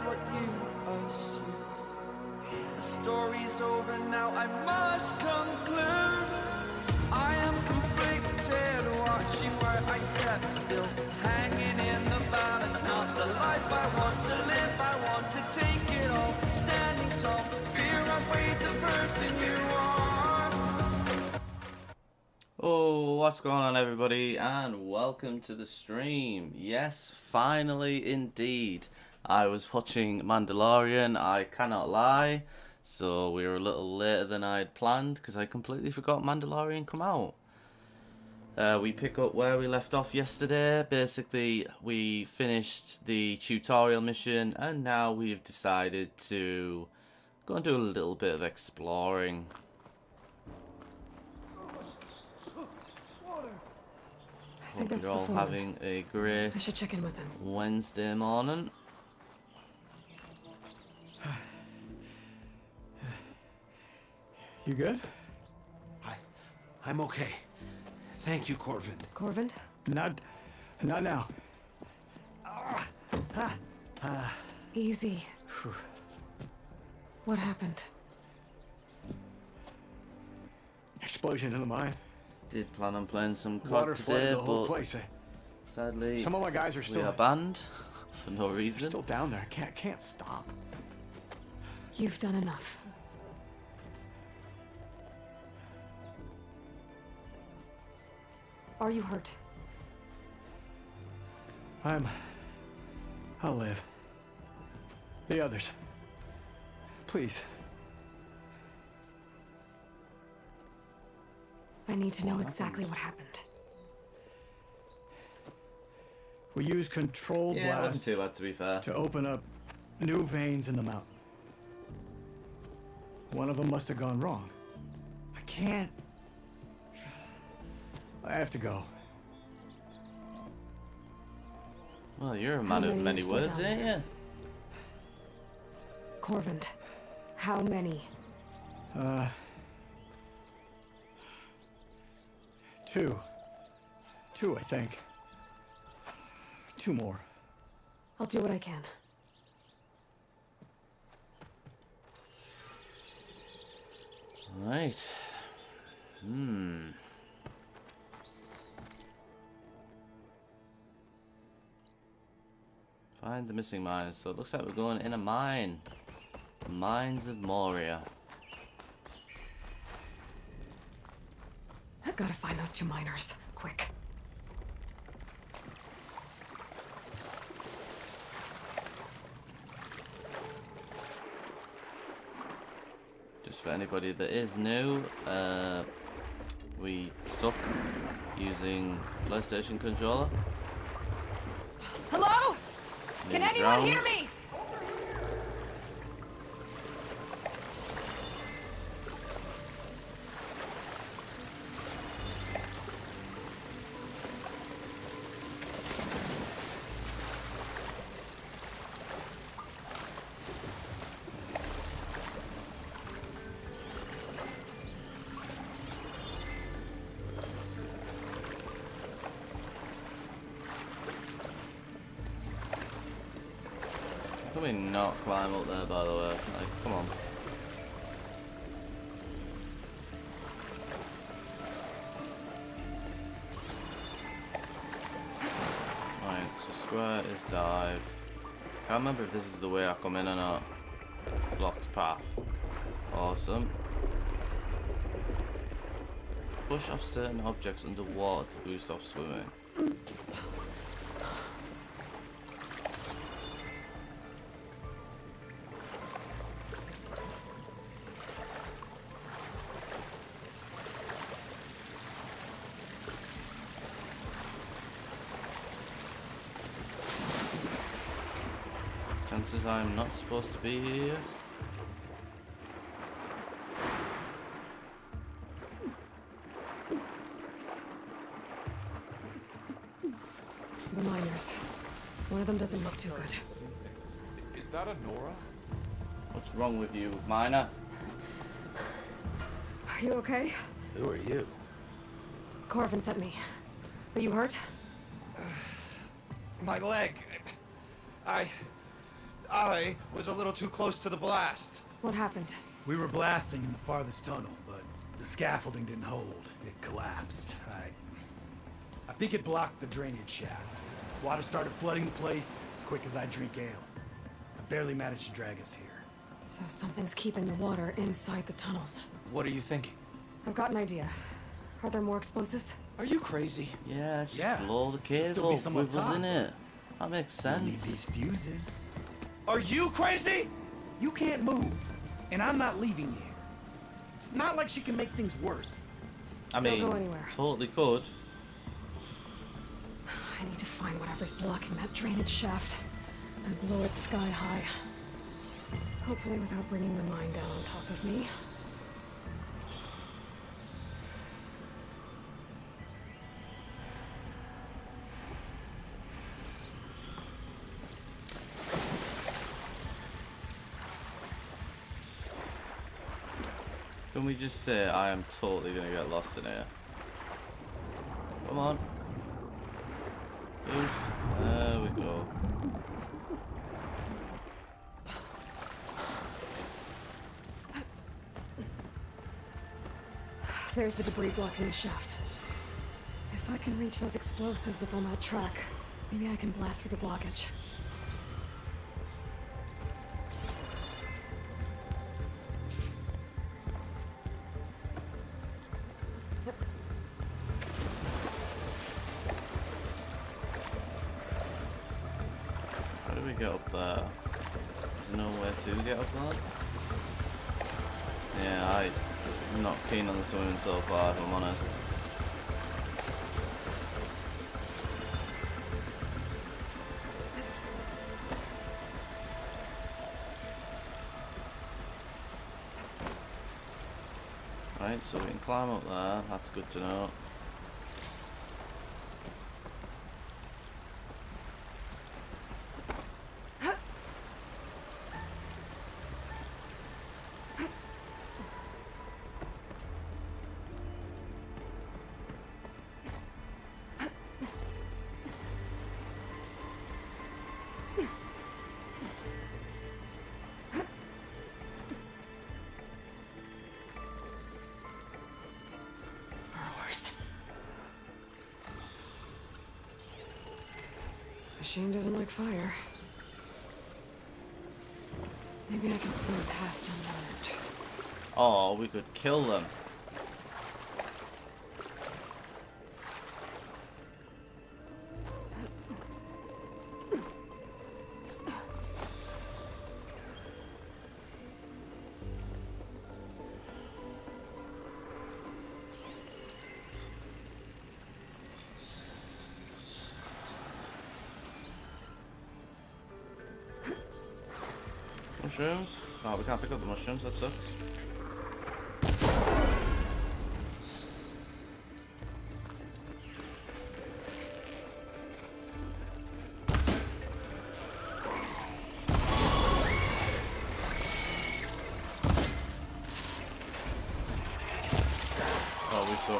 what you assume. The story's over now, I must conclude. I am conflicted, watching where I step still, hanging in the balance, not the life I want to live. I want to take it all, standing tall, fear outweighed the person you are. Oh, what's going on, everybody, and welcome to the stream. Yes, finally indeed. I was watching Mandalorian, I cannot lie. So we were a little later than I had planned because I completely forgot Mandalorian come out. We pick up where we left off yesterday. Basically, we finished the tutorial mission and now we've decided to go and do a little bit of exploring. Hope you're all having a great I should check in with him. Wednesday morning. You good? I'm okay. Thank you, Corvin. Corvin? Not now. Easy. What happened? Explosion in the mine. Did plan on playing some Water COD flooded today, the whole but place. sadly Some of my guys are we still are banned for no reason. still down there. Can't stop. You've done enough. Are you hurt? I'll live. The others. Please. I need to know exactly what happened. We used controlled Yeah, it wasn't blast too bad, to be fair. to open up new veins in the mountain. One of them must have gone wrong. I can't. I have to go. Well, you're a man of many words, ain't you? Corvin, how many? Two, I think. Two more. I'll do what I can. Right. Find the missing mines. So it looks like we're going in a mine. The Mines of Moria. I've got to find those two miners. Quick. Just for anybody that is new, we suck using PlayStation controller. Hello? Can Nearly anyone drowned. hear me? Can we not climb up there, by the way? Like, come on. Right, so square is dive. Can't remember if this is the way I come in or not. Blocked path. Awesome. Push off certain objects underwater to boost off swimming. Chances I'm not supposed to be here yet. The miners. One of them doesn't look too good. Is that a Nora? What's wrong with you, miner? Are you okay? Who are you? Corvin sent me. Are you hurt? My leg. I was a little too close to the blast. What happened? We were blasting in the farthest tunnel, but the scaffolding didn't hold. It collapsed. I think it blocked the drainage shaft. Water started flooding the place as quick as I drink ale. I barely managed to drag us here. So something's keeping the water inside the tunnels. What are you thinking? I've got an idea. Are there more explosives? Are you crazy? Yeah, just Yeah. blow the There'll still be cable some up with us top. in it. That makes We need sense. these fuses. Are you crazy? You can't move, and I'm not leaving you. It's not like she can make things worse. I Don't mean, go anywhere. totally could. I need to find whatever's blocking that drainage shaft and blow it sky high. Hopefully without bringing the mine down on top of me. Can we just say I am totally gonna get lost in here? Come on. Boost. There we go. There's the debris blocking the shaft. If I can reach those explosives up on that track, maybe I can blast through the blockage. How do we get up there? Is there nowhere to get up there? Yeah, I'm not keen on the swimming so far, if I'm honest. Right, so we can climb up there, that's good to know. Burrowers. Machine doesn't like fire. Maybe I can swim past unnoticed. Oh, we could kill them. Mushrooms? Oh, we can't pick up the mushrooms, that sucks. Oh, we saw.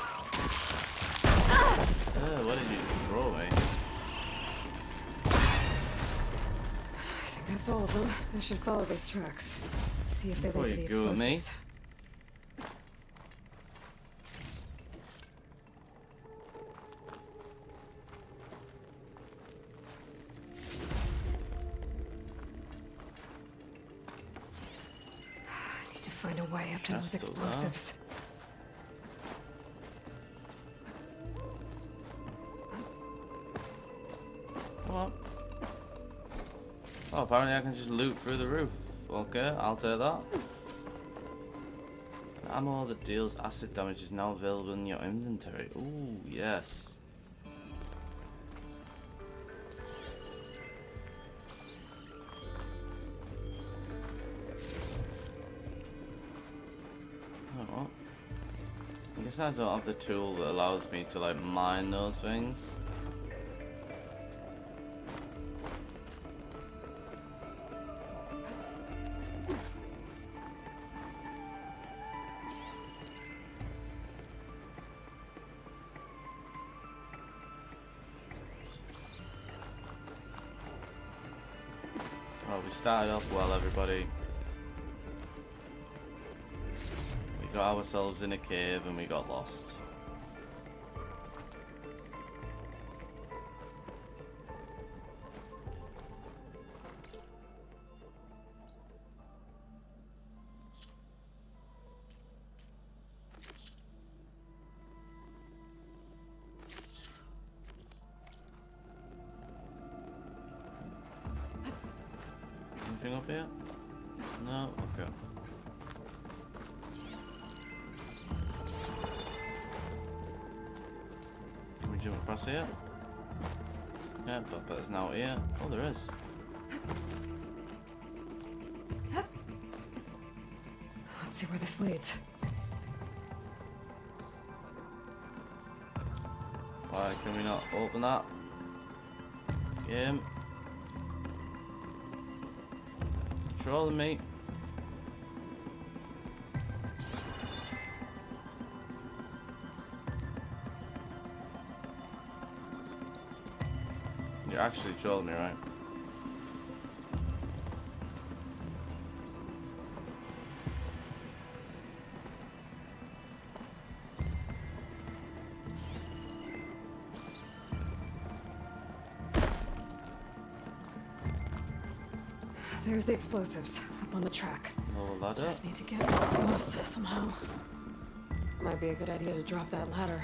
What did you throw me? I think that's all of them. I should follow those tracks. See if they Before lead to you the go at me. explosives. I need to find a way up to those Chest over there. explosives. Come on. Oh, apparently I can just loot through the roof. Okay, I'll take that. Ammo that deals acid damage is now available in your inventory. Ooh, yes. Oh, I guess I don't have the tool that allows me to like mine those things. we started off well, everybody. We got ourselves in a cave and we got lost. Anything up here? No? Okay. Can we jump across here? Yeah, but there's now here. Oh, there is. Let's see where this leads. Why can we not open that? Game. Controlling me. You're actually trolling me, right? There's the explosives up on the track. Lower ladder. Just need to get across somehow. Might be a good idea to drop that ladder.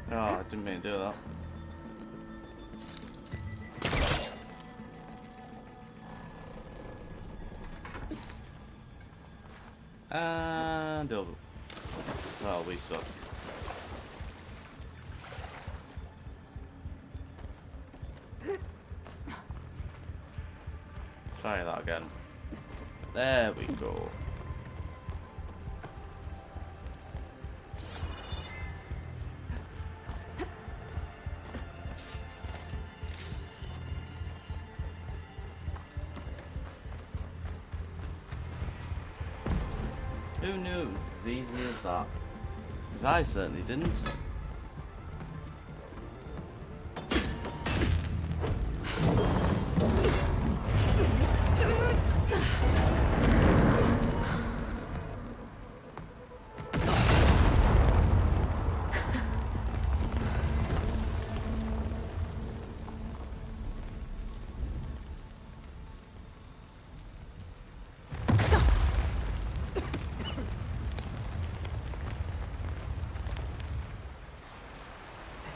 Oh, I didn't mean to do that. And over. Well, we suck. Try that again. There we go. Who knew it was as easy as that? Because I certainly didn't.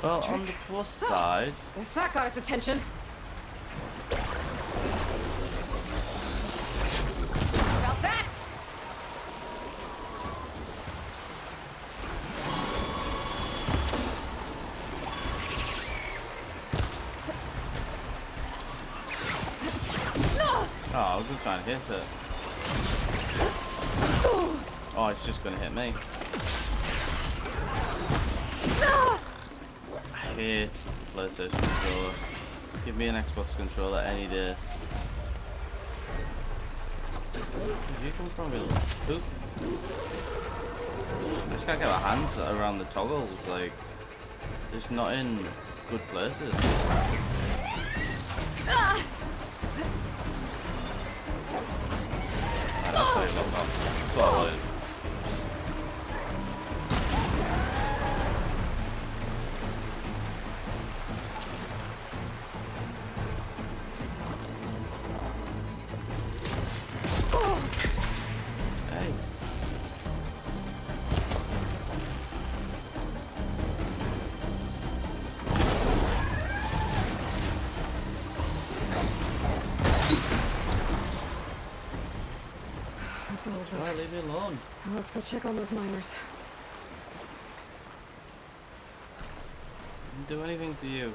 Well, on the plus side, Guess that got its attention. How about that? oh, I was just trying to hit it. Oh, it's just gonna hit me. I hate PlayStation controller. Give me an Xbox controller any day. Did you come from me? Oop. I just can't get my hands around the toggles, like, just not in good places. Right, that's how you look up. That's what I wanted. Hey. It's over. Alright, leave me alone. Now let's go check on those miners. Didn't do anything to you.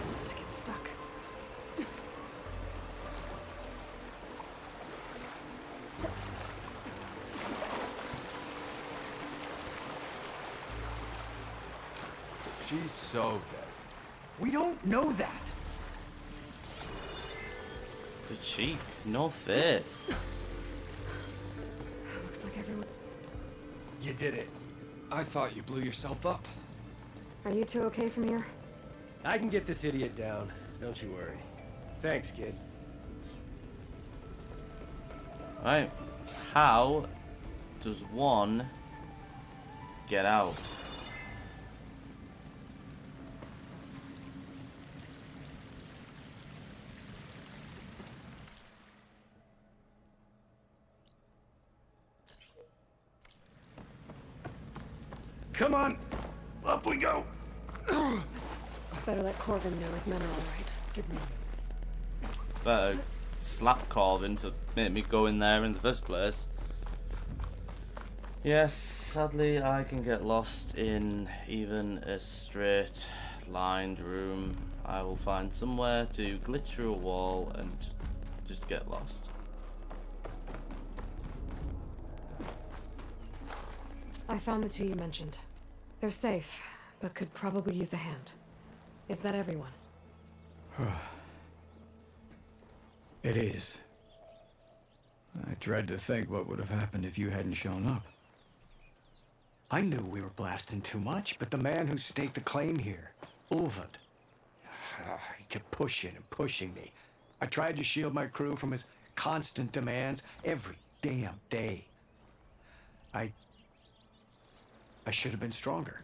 Looks like it's stuck. She's so dead. We don't know that. The cheek, no faith. Looks like everyone. You did it. I thought you blew yourself up. Are you two okay from here? I can get this idiot down. Don't you worry. Thanks, kid. Right, how does one get out? Come on. Up we go. Better let Corvin know his men are alright. Give me. Better slap Corvin for making me go in there in the first place. Yes, sadly I can get lost in even a straight lined room. I will find somewhere to glitch through a wall and just get lost. I found the two you mentioned. They're safe, but could probably use a hand. Is that everyone? It is. I dread to think what would have happened if you hadn't shown up. I knew we were blasting too much, but the man who staked the claim here, Ulvund, he kept pushing and pushing me. I tried to shield my crew from his constant demands every damn day. I should have been stronger.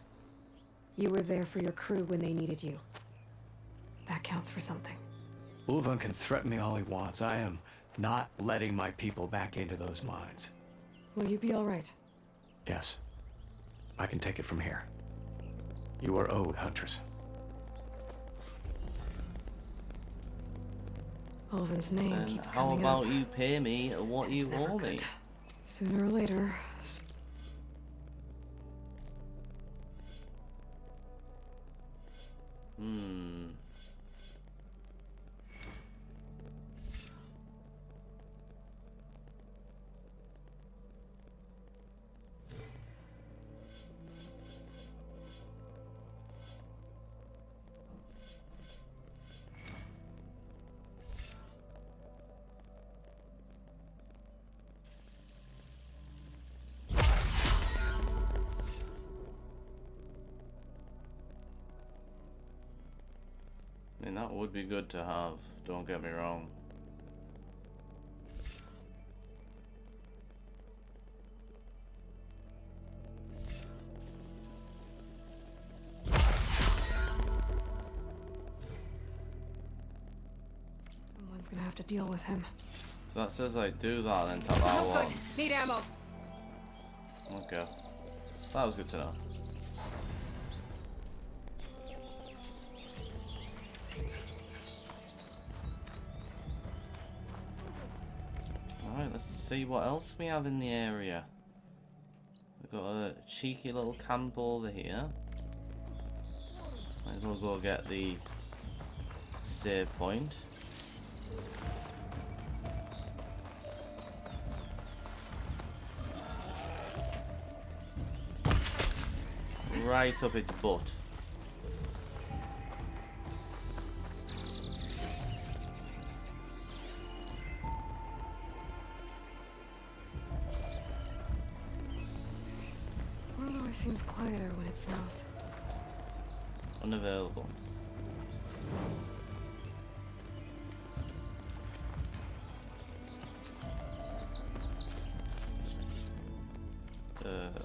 You were there for your crew when they needed you. That counts for something. Ulvund can threaten me all he wants. I am not letting my people back into those mines. Will you be alright? Yes. I can take it from here. You are owed, Huntress. Ulvin's name And keeps how coming about up. you pay me what It's you never owe me? good. Sooner or later. I mean, that would be good to have, don't get me wrong. Someone's gonna have to deal with him. So that says I do that, then tell that what. Need ammo. Okay. That was good to know. Alright, let's see what else we have in the area. We've got a cheeky little camp over here. Might as well go get the save point. Right up its butt. Aloy seems quieter when it snows. Unavailable.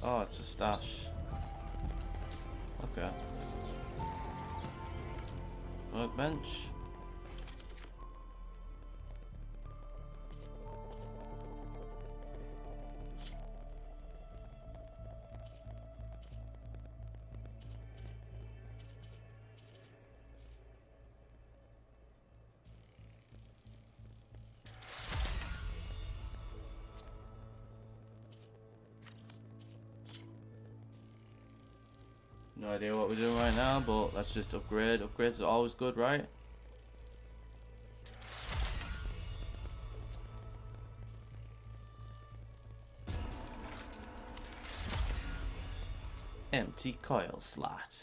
Oh, it's a stash. Okay. Workbench. No idea what we're doing right now, but let's just upgrade. Upgrades are always good, right? Empty coil slot.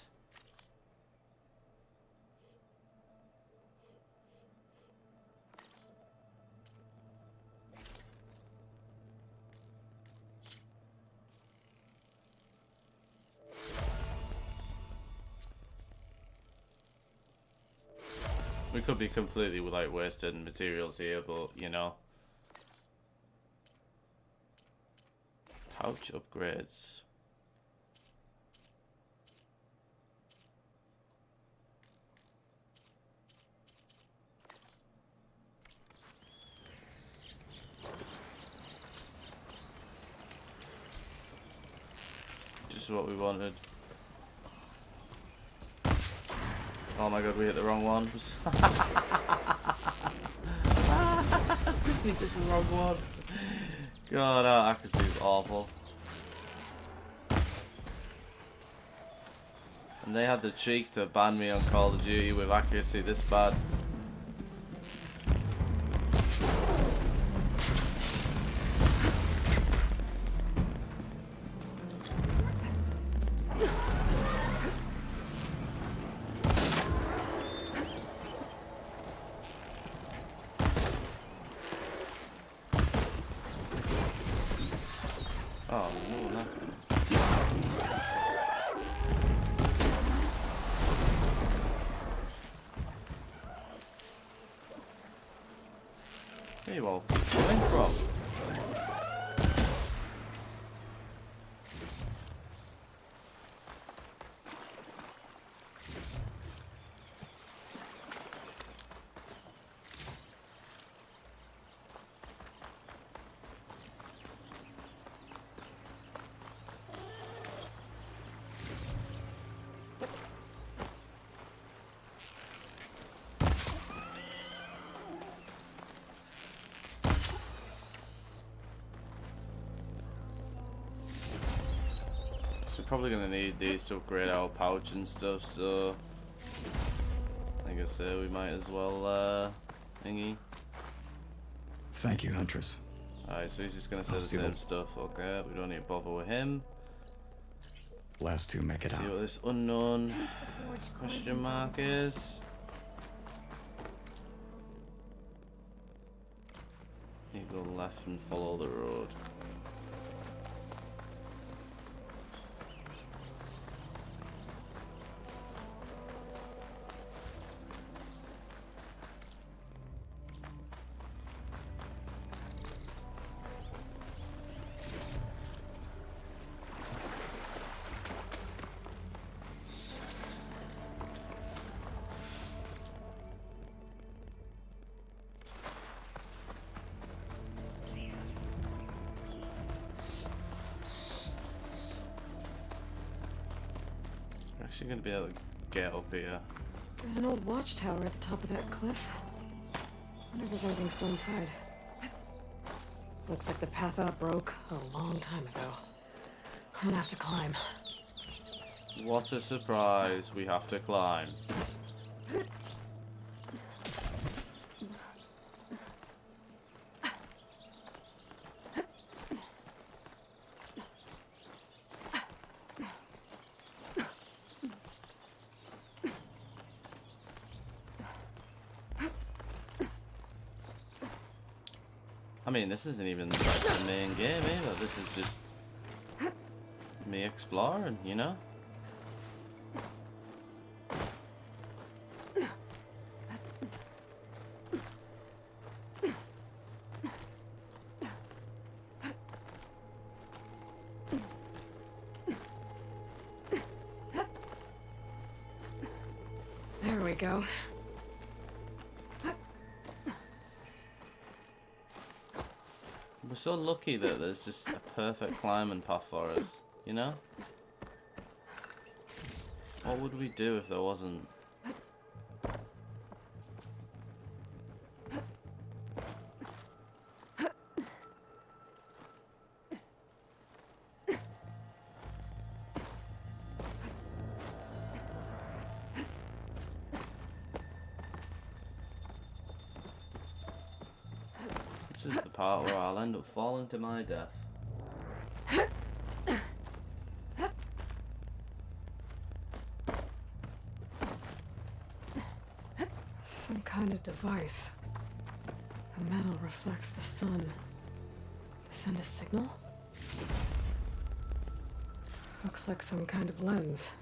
could be completely like wasted materials here, but you know. Pouch upgrades. Just what we wanted. Oh my god, we hit the wrong ones. We did the wrong one. God, our accuracy is awful. And they had the cheek to ban me on Call of Duty with accuracy this bad. Oh, no. Where you all coming from? So we're probably gonna need these to upgrade our pouch and stuff, so like I say, we might as well thingy. Thank you, Huntress. Alright, so he's just gonna say I'll the see same what- stuff. Okay, we don't need to bother with him. Last two make it See out. what this unknown question mark is. You go left and follow the road. We're actually gonna be able to get up here. There's an old watchtower at the top of that cliff. Wonder if there's anything still inside. Looks like the path up broke a long time ago. I'm gonna have to climb. What a surprise, we have to climb. I mean, this isn't even like the main game either. This is just me exploring, you know? There we go. We're so lucky that there's just a perfect climbing path for us, you know? What would we do if there wasn't? This is the part where I'll end up falling to my death. Some kind of device. The metal reflects the sun. Send a signal? Looks like some kind of lens.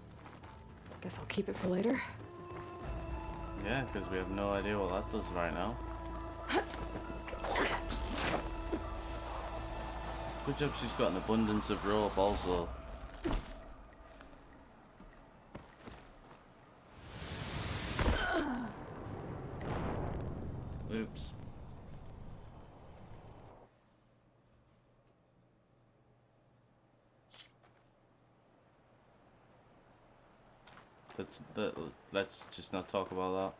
Guess I'll keep it for later. Yeah, because we have no idea what that does right now. Good job she's got an abundance of rope also. Oops. Let's just not talk about that.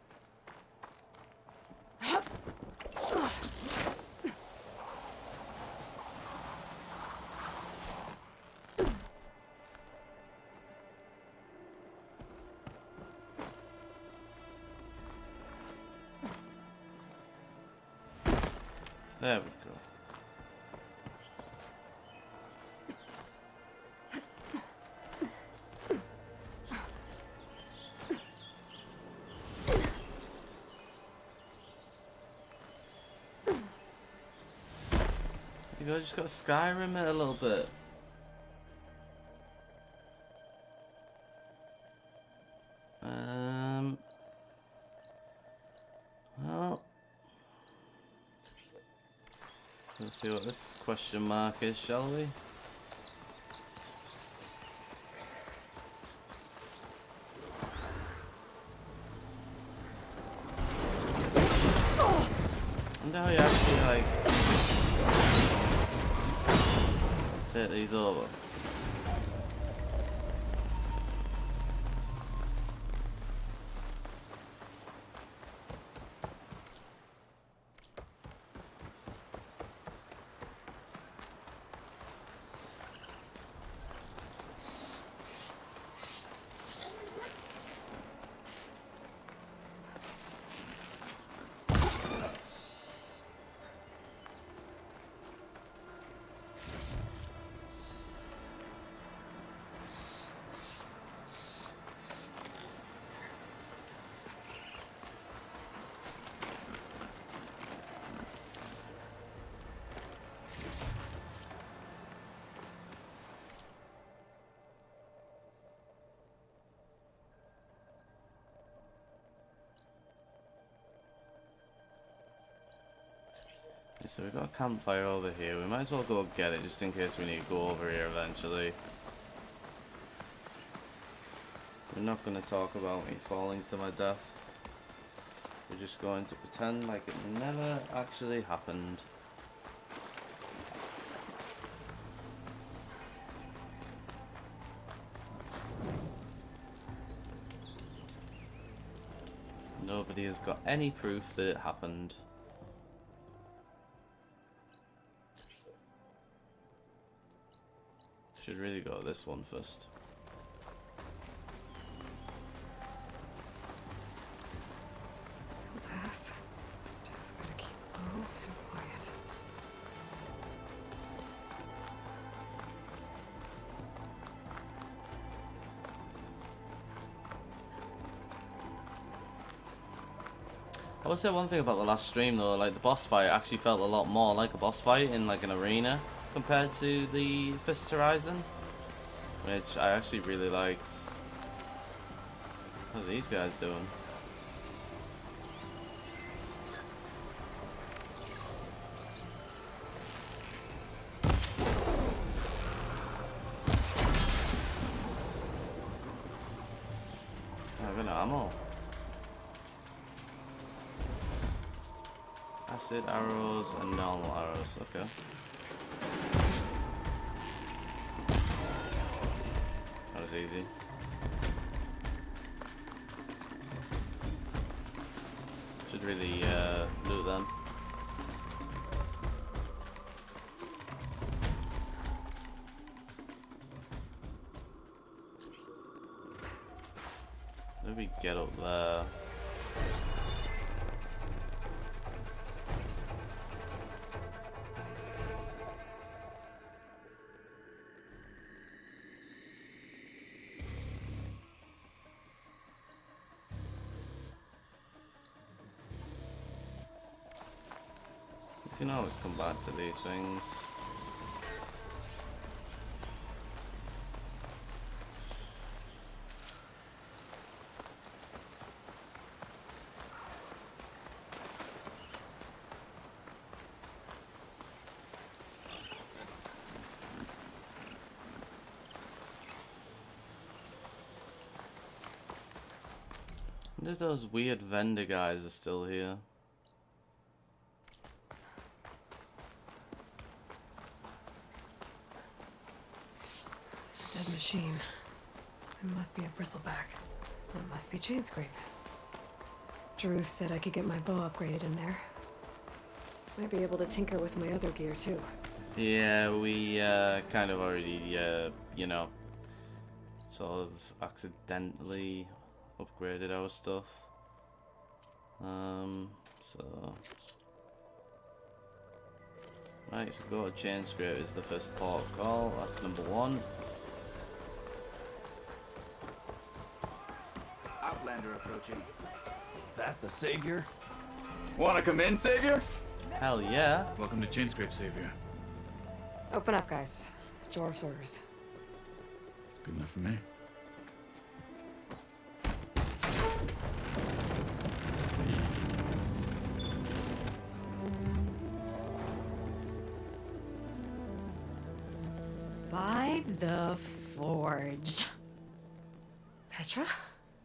There we go. You just got to Skyrim it a little bit. Well, let's see what this question mark is, shall we? And how you actually like take these over. So we've got a campfire over here. We might as well go get it just in case we need to go over here eventually. We're not going to talk about me falling to my death. We're just going to pretend like it never actually happened. Nobody has got any proof that it happened. Should really go to this one first. Pass. Just gotta keep low and quiet. I will say one thing about the last stream though, like the boss fight actually felt a lot more like a boss fight in like an arena compared to the Fist Horizon, which I actually really liked. What are these guys doing? I've got no ammo. Acid arrows and normal arrows, okay. That was easy. Should really loot them. Maybe get up there. You can always come back to these things. wonder if those weird vendor guys are still here. It's a dead machine. It must be a bristleback. It must be chain scrape. Drew said I could get my bow upgraded in there. Might be able to tinker with my other gear too. Yeah, we kind of already, you know, sort of accidentally upgraded our stuff. So right, so go to chain scrape is the first port of call. That's number 1. Outlander approaching. That the savior? Wanna come in, Savior? Hell yeah. Welcome to Chainscrape, Savior. Open up, guys. Dwarf's orders. Good enough for me. By the forge. Petra?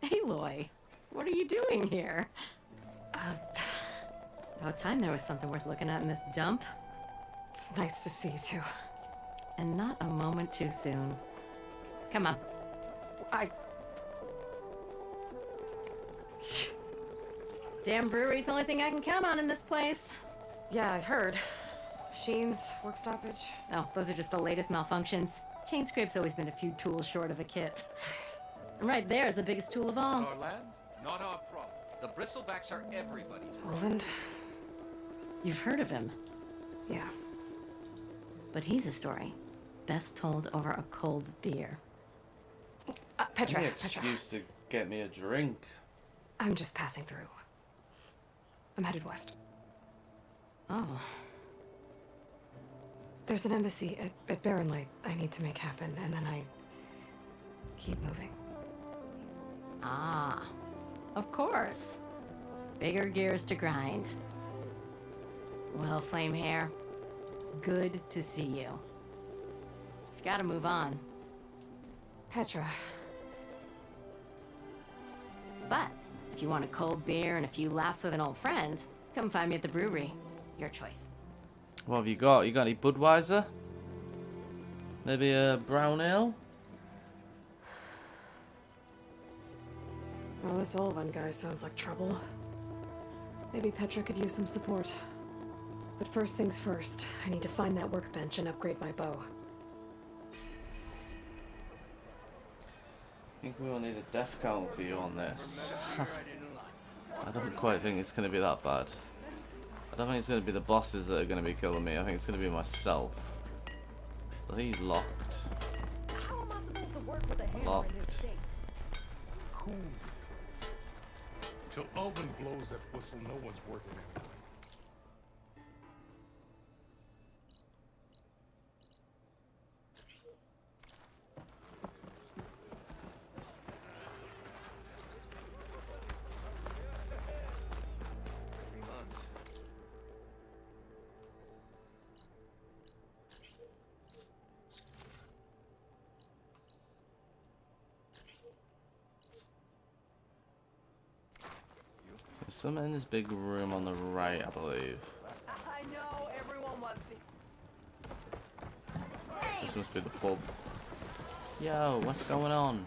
Aloy, what are you doing here? About time there was something worth looking at in this dump. It's nice to see you too. And not a moment too soon. Come on. Damn brewery's the only thing I can count on in this place. Yeah, I heard. Machines, work stoppage. Oh, those are just the latest malfunctions. Chain scrape's always been a few tools short of a kit. And right there is the biggest tool of all. Our land, not our problem. The bristlebacks are everybody's Roland? You've heard of him, Yeah. but he's a story best told over a cold beer. Petra, Any Petra. excuse to get me a drink. I'm just passing through. I'm headed west. Oh, There's an embassy at Barren Light I need to make happen, and then I keep moving. ah, of course. Bigger gears to grind. Well, Flame Hair, good to see you. You've got to move on. Petra, But if you want a cold beer and a few laughs with an old friend, come find me at the brewery. Your choice. What have you got? You got any Budweiser? Maybe a brown ale? well, this Olvan guy sounds like trouble. Maybe Petra could use some support. But first things first, I need to find that workbench and upgrade my bow. I think we will need a death count for you on this. I don't quite think it's going to be that bad. I don't think it's going to be the bosses that are going to be killing me. I think it's going to be myself. So he's locked. Locked. Till Alvin blows that whistle, no one's working it. There's some in this big room on the right, I believe. I know everyone wants it. This must be the pub. Yo, what's going on?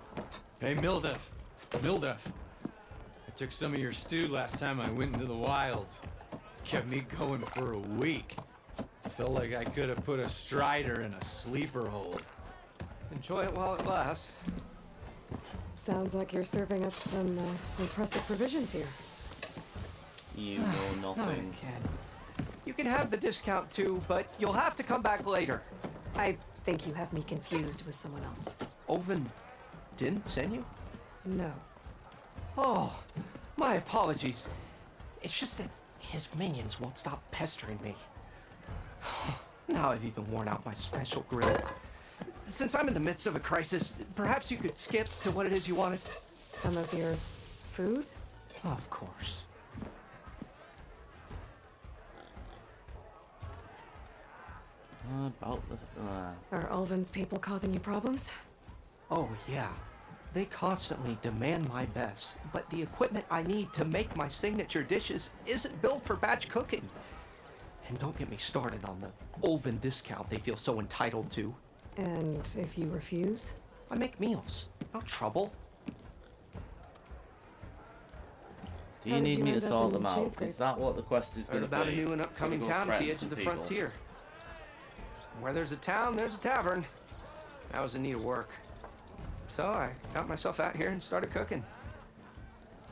Hey, Mildef. I took some of your stew last time I went into the wilds. Kept me going for a week. Felt like I could have put a strider in a sleeper hold. Enjoy it while it lasts. Sounds like you're serving up some impressive provisions here. You know nothing. You can have the discount too, but you'll have to come back later. I think you have me confused with someone else. Oven didn't send you? No. Oh, my apologies. It's just that his minions won't stop pestering me. Now I've even worn out my special grill. Since I'm in the midst of a crisis, perhaps you could skip to what it is you wanted? Some of your food? Of course. About the... Are Ulvin's people causing you problems? Oh, yeah. They constantly demand my best, but the equipment I need to make my signature dishes isn't built for batch cooking. And don't get me started on the oven discount they feel so entitled to. And if you refuse? I make meals, no trouble. Do How you did need you me to end up sort in them out? Chainscrape? Is that what the quest is going Heard to about be? a new and upcoming Gonna go town at the threaten edge some of the people? frontier. Where there's a town, there's a tavern. I was in need of work. So I got myself out here and started cooking.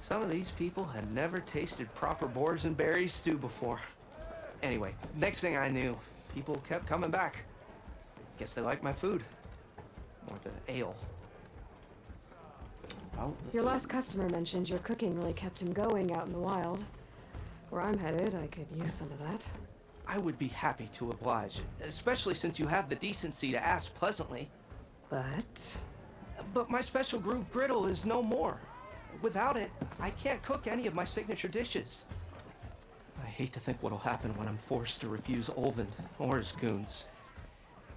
Some of these people had never tasted proper boars and berries stew before. Anyway, next thing I knew, people kept coming back. Guess they liked my food. Or the ale. Your last customer mentioned your cooking really kept him going out in the wild. Where I'm headed, I could use some of that. I would be happy to oblige, especially since you have the decency to ask pleasantly. But my special groove griddle is no more. Without it, I can't cook any of my signature dishes. I hate to think what'll happen when I'm forced to refuse Olvin or his goons.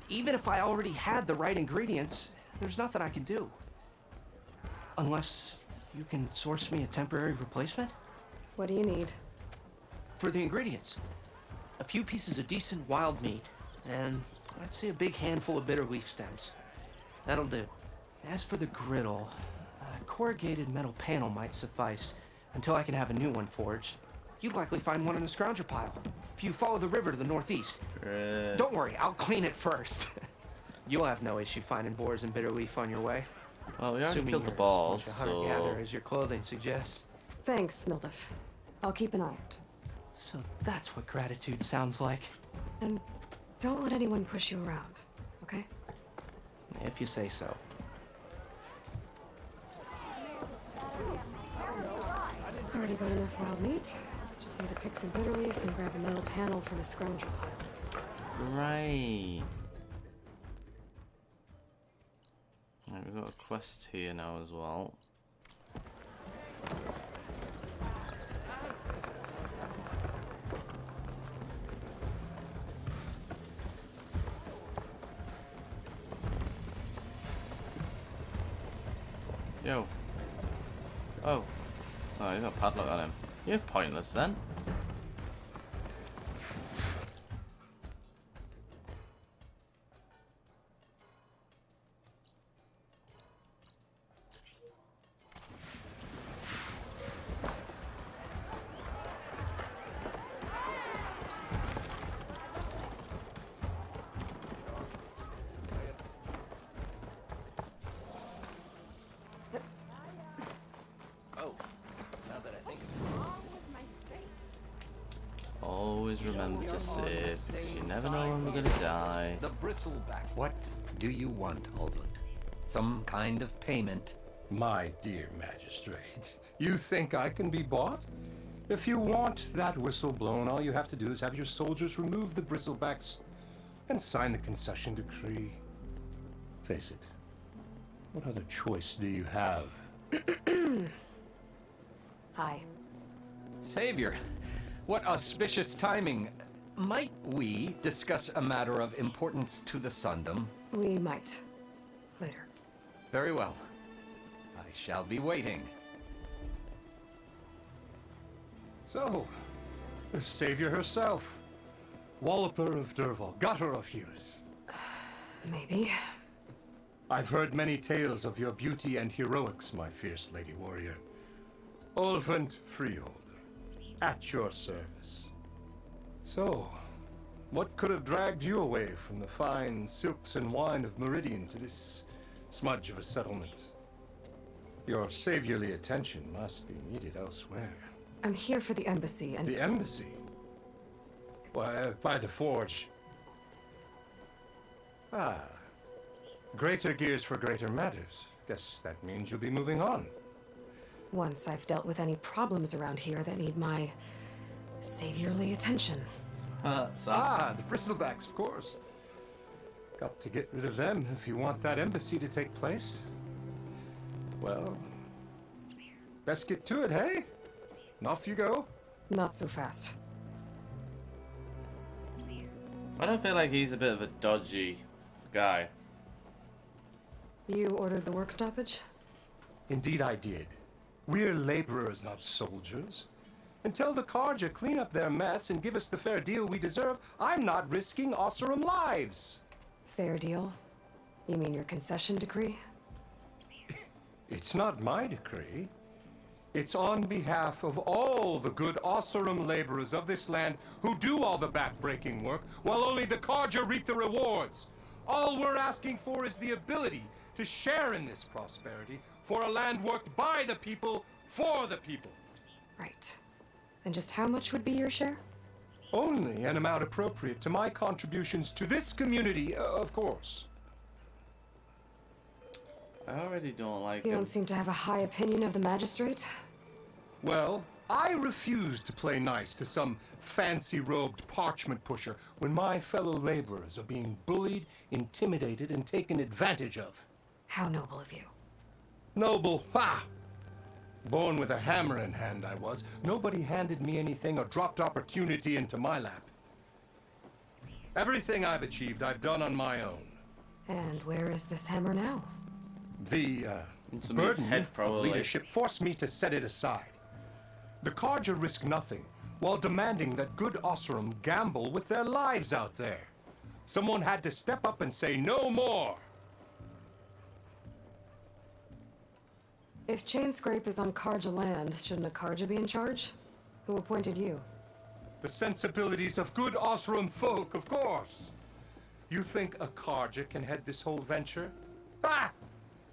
Even if I already had the right ingredients, there's nothing I can do. Unless you can source me a temporary replacement? What do you need? For the ingredients, a few pieces of decent wild meat, and I'd say a big handful of bitter leaf stems. That'll do. As for the griddle, a corrugated metal panel might suffice until I can have a new one forged. You'd likely find one in the scrounger pile if you follow the river to the northeast. Don't worry, I'll clean it first. You'll have no issue finding boars and bitter leaf on your way. Well, we already Assuming killed the you're balls, as much a hunter-gatherer as your clothing suggests. Thanks, Mildif. I'll keep an eye out. So that's what gratitude sounds like. And don't let anyone push you around, okay? If you say so. Already got enough wild meat. Just need to pick some bitter leaf and grab a metal panel from a scrounger pile. Right. Right, we've got a quest here now as well. Yo. Oh. Oh, you got a padlock on him. You're pointless then. Always remember to save, because you never know when we're gonna die. The bristleback. What do you want, Olvin? Some kind of payment? My dear magistrate, you think I can be bought? If you want that whistle blown, all you have to do is have your soldiers remove the bristlebacks and sign the concession decree. Face it, what other choice do you have? Hi. Savior, what auspicious timing. Might we discuss a matter of importance to the Sundom? We might. Later. Very well. I shall be waiting. So, the savior herself, Walloper of Derval, gutter of Hughes. Maybe. I've heard many tales of your beauty and heroics, my fierce lady warrior. Olvent Freeholder, at your service. So, what could have dragged you away from the fine silks and wine of Meridian to this smudge of a settlement? Your saviorly attention must be needed elsewhere. I'm here for the embassy and... The embassy? Why, by the forge. Ah. Greater gears for greater matters. Guess that means you'll be moving on. Once I've dealt with any problems around here that need my saviorly attention. Ah, the bristlebacks, of course. Got to get rid of them if you want that embassy to take place. Well, best get to it, hey? And off you go. Not so fast. I don't feel like he's a bit of a dodgy guy. You ordered the work stoppage? Indeed I did. We're laborers, not soldiers. Until the Carja clean up their mess and give us the fair deal we deserve, I'm not risking Osseram lives. Fair deal? You mean your concession decree? It's not my decree. It's on behalf of all the good Osseram laborers of this land who do all the back-breaking work, while only the Carja reap the rewards. All we're asking for is the ability to share in this prosperity for a land worked by the people, for the people. Right. Then just how much would be your share? Only an amount appropriate to my contributions to this community, of course. I already don't like You him. don't seem to have a high opinion of the magistrate. Well, I refuse to play nice to some fancy-robed parchment pusher when my fellow laborers are being bullied, intimidated, and taken advantage of. How noble of you. Noble, ha! Born with a hammer in hand I was. Nobody handed me anything or dropped opportunity into my lap. Everything I've achieved, I've done on my own. And where is this hammer now? The Somebody's burden head, of probably. leadership forced me to set it aside. The Carja risk nothing, while demanding that good Osseram gamble with their lives out there. Someone had to step up and say no more. If Chainscrape is on Karja land, shouldn't a Karja be in charge? Who appointed you? The sensibilities of good Osseram folk, of course. You think a Carja can head this whole venture? Ah!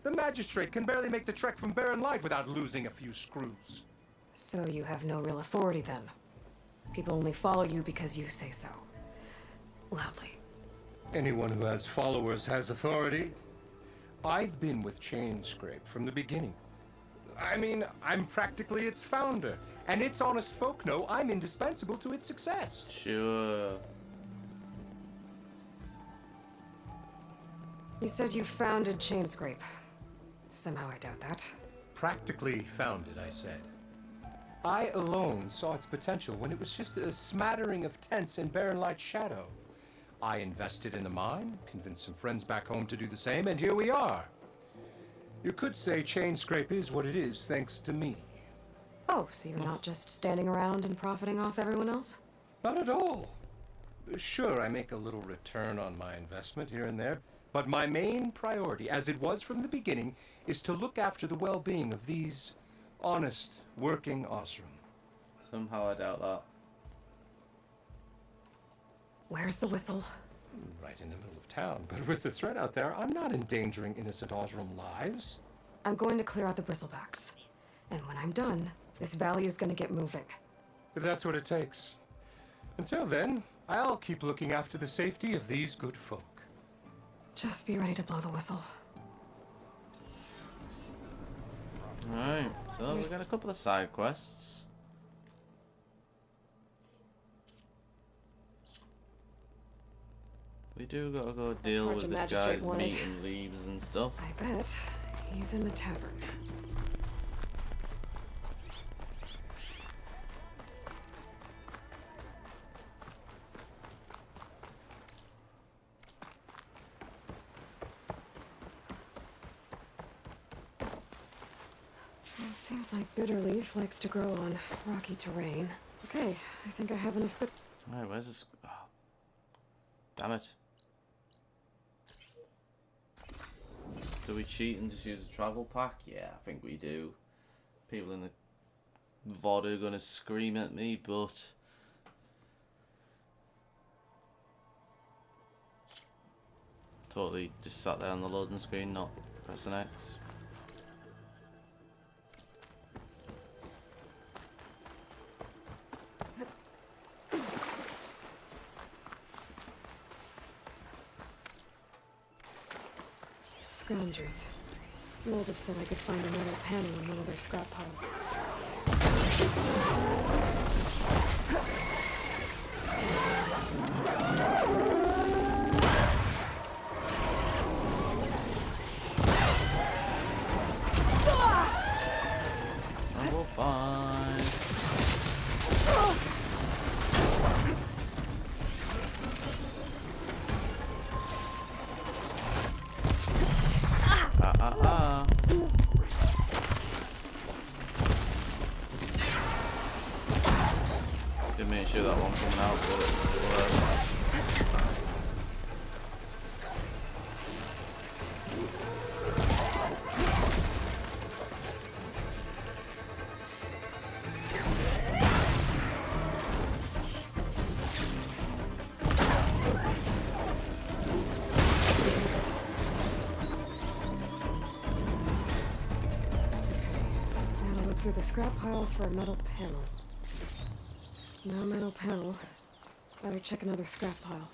The magistrate can barely make the trek from Barren Light without losing a few screws. So you have no real authority then. People only follow you because you say so. Loudly. Anyone who has followers has authority. I've been with Chainscrape from the beginning. I mean, I'm practically its founder, and its honest folk know I'm indispensable to its success. Sure. You said you founded Chainscrape. Somehow I doubt that. Practically founded, I said. I alone saw its potential when it was just a smattering of tents in Barren Light's shadow. I invested in the mine, convinced some friends back home to do the same, and here we are. You could say Chainscrape is what it is thanks to me. Oh, so you're not just standing around and profiting off everyone else? Not at all. Sure, I make a little return on my investment here and there, but my main priority, as it was from the beginning, is to look after the well-being of these honest, working Osseram. Somehow I doubt that. Where's the whistle? Right in the middle of town, but with the threat out there, I'm not endangering innocent Osseram lives. I'm going to clear out the bristlebacks. And when I'm done, this valley is going to get moving. If that's what it takes. Until then, I'll keep looking after the safety of these good folk. Just be ready to blow the whistle. Alright, so we've got a couple of side quests. We do gotta go deal with this guy's meat and leaves and stuff. I bet he's in the tavern. It seems like Bitterleaf likes to grow on rocky terrain. Okay, I think I have enough. Alright, where's this? Oh. Damn it. Do we cheat and just use a travel pack? Yeah, I think we do. People in the VOD are gonna scream at me, but totally just sat there on the loading screen, not pressing X. Scroungers. Mold said I could find another panel in one of their scrap piles. And we'll find. sure that one coming out, but whatever. Gotta look through the scrap piles for a metal panel. No metal panel. Better check another scrap pile.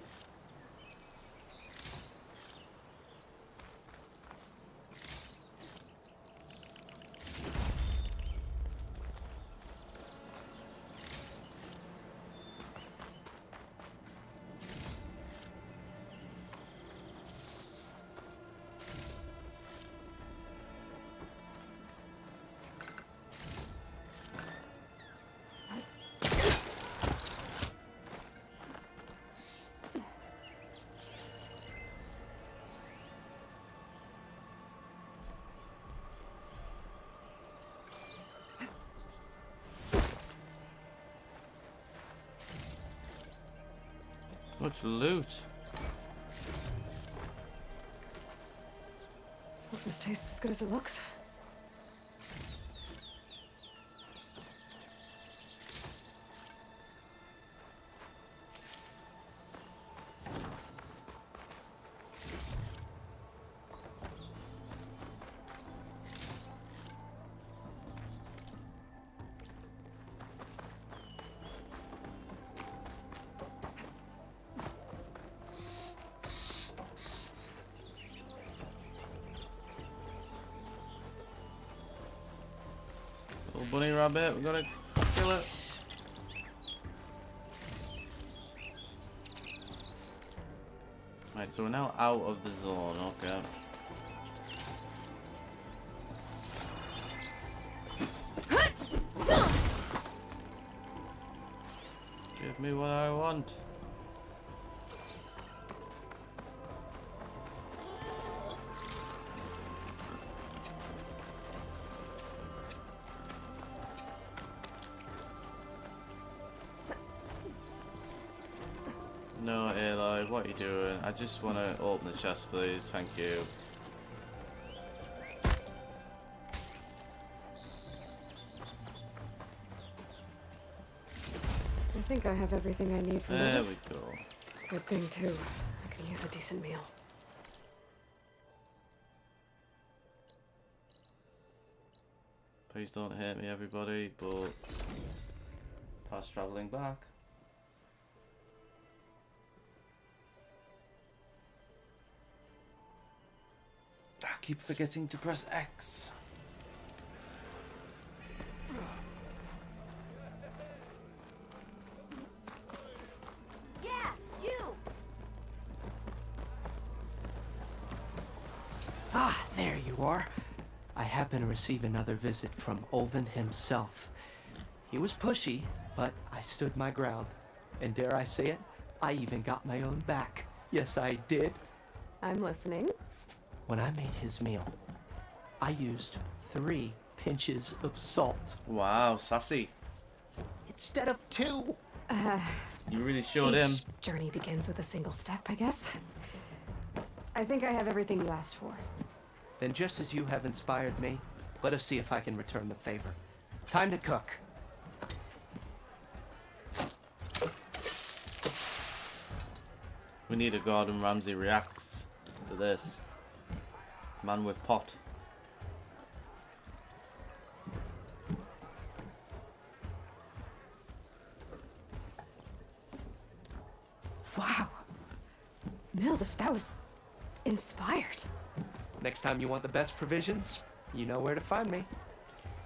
Much loot. Hope this tastes as good as it looks. Little bunny rabbit, we gotta kill it. Right, so we're now out of the zone, okay. Give me what I want. No, Aloy, what are you doing? I just want to open the chest, please. Thank you. I think I have everything I need for There that. we go. Good thing, too. I can use a decent meal. Please don't hurt me, everybody, but fast traveling back. I keep forgetting to press X. Yeah, you! Ah, there you are. I happen to receive another visit from Olvin himself. He was pushy, but I stood my ground. And dare I say it, I even got my own back. Yes, I did. I'm listening. When I made his meal, I used 3 pinches of salt Wow, sassy. instead of 2. You really showed him. Each journey begins with a single step, I guess. I think I have everything you asked for. Then just as you have inspired me, let us see if I can return the favor. Time to cook. We need a Gordon Ramsay reacts to this. Man with pot. Wow. Mildif, that was inspired. Next time you want the best provisions, you know where to find me.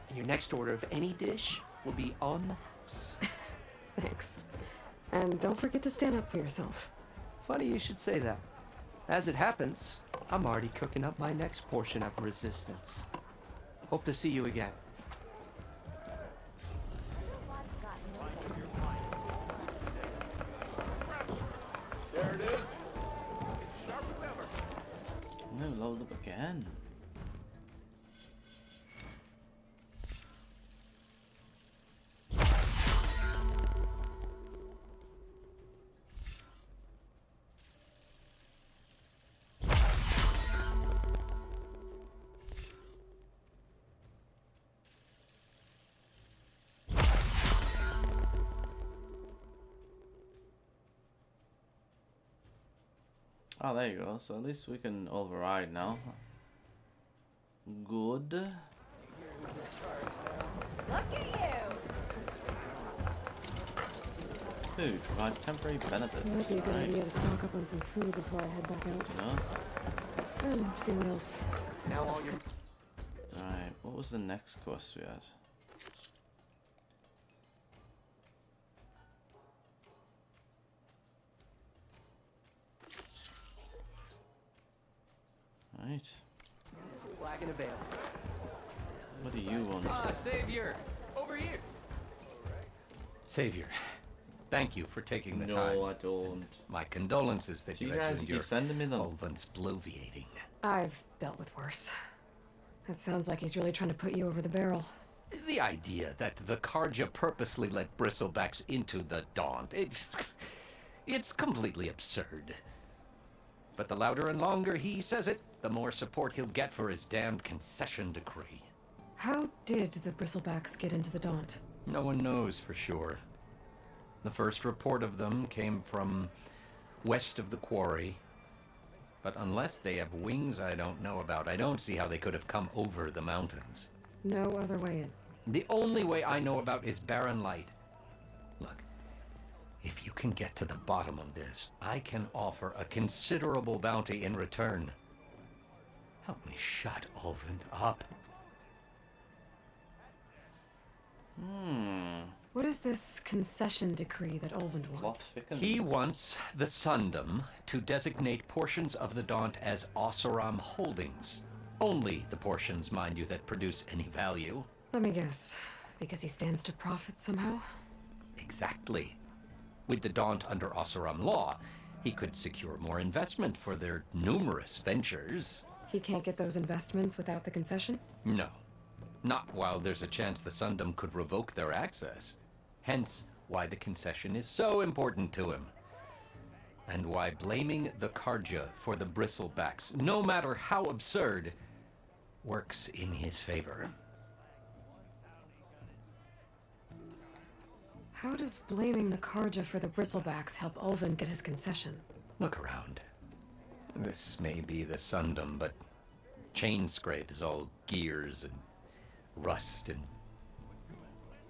And your next order of any dish will be on the house. Thanks. And don't forget to stand up for yourself. Funny you should say that. As it happens, I'm already cooking up my next portion of resistance. Hope to see you again. There it is. No, load up again. Oh, there you go. So at least we can override now. Good. Look at you! Food provides temporary It might benefits. be a good Right. idea to stock up on some food before I head back out. No? And see what else. Now all your Right. What was the next quest we had? Right. flag in a veil. What do you want? Ah, Savior! Over here! Savior, thank you for taking the time. No, I don't. My condolences that you You had guys to keep endure sending me them. Olvan's bloviating. I've dealt with worse. It sounds like he's really trying to put you over the barrel. The idea that the Karja purposely let bristlebacks into the Daunt, it's completely absurd. But the louder and longer he says it, the more support he'll get for his damned concession decree. How did the bristlebacks get into the Daunt? No one knows for sure. The first report of them came from west of the quarry. But unless they have wings I don't know about, I don't see how they could have come over the mountains. No other way in. The only way I know about is Barren Light. Look, if you can get to the bottom of this, I can offer a considerable bounty in return. Help me shut Ulvund up. What is this concession decree that Ulvund Plot wants? thickens. He wants the Sundom to designate portions of the Daunt as Oseram holdings. Only the portions, mind you, that produce any value. Let me guess. Because he stands to profit somehow? Exactly. With the Daunt under Oseram law, he could secure more investment for their numerous ventures. He can't get those investments without the concession? No. Not while there's a chance the Sundom could revoke their access. Hence, why the concession is so important to him. And why blaming the Karja for the bristlebacks, no matter how absurd, works in his favor. How does blaming the Karja for the bristlebacks help Ulvund get his concession? Look around. This may be the Sundom, but Chainscrape is all gears and rust and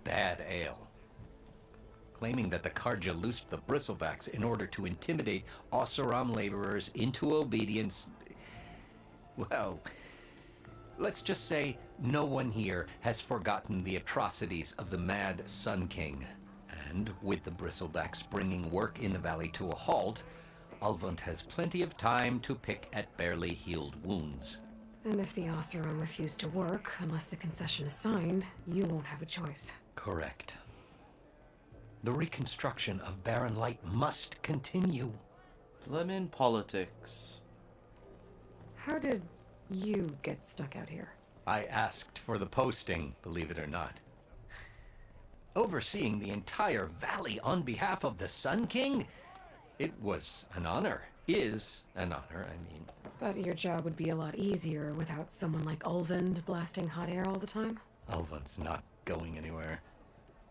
bad ale. Claiming that the Karja loosed the bristlebacks in order to intimidate Oseram laborers into obedience. Well, let's just say no one here has forgotten the atrocities of the Mad Sun King. And with the bristlebacks bringing work in the valley to a halt, Ulvund has plenty of time to pick at barely healed wounds. And if the Oseram refuse to work, unless the concession is signed, you won't have a choice. Correct. The reconstruction of Barren Light must continue. Lemon politics. How did you get stuck out here? I asked for the posting, believe it or not. Overseeing the entire valley on behalf of the Sun King? It was an honor. Is an honor, I mean. But your job would be a lot easier without someone like Ulvund blasting hot air all the time? Ulvund's not going anywhere.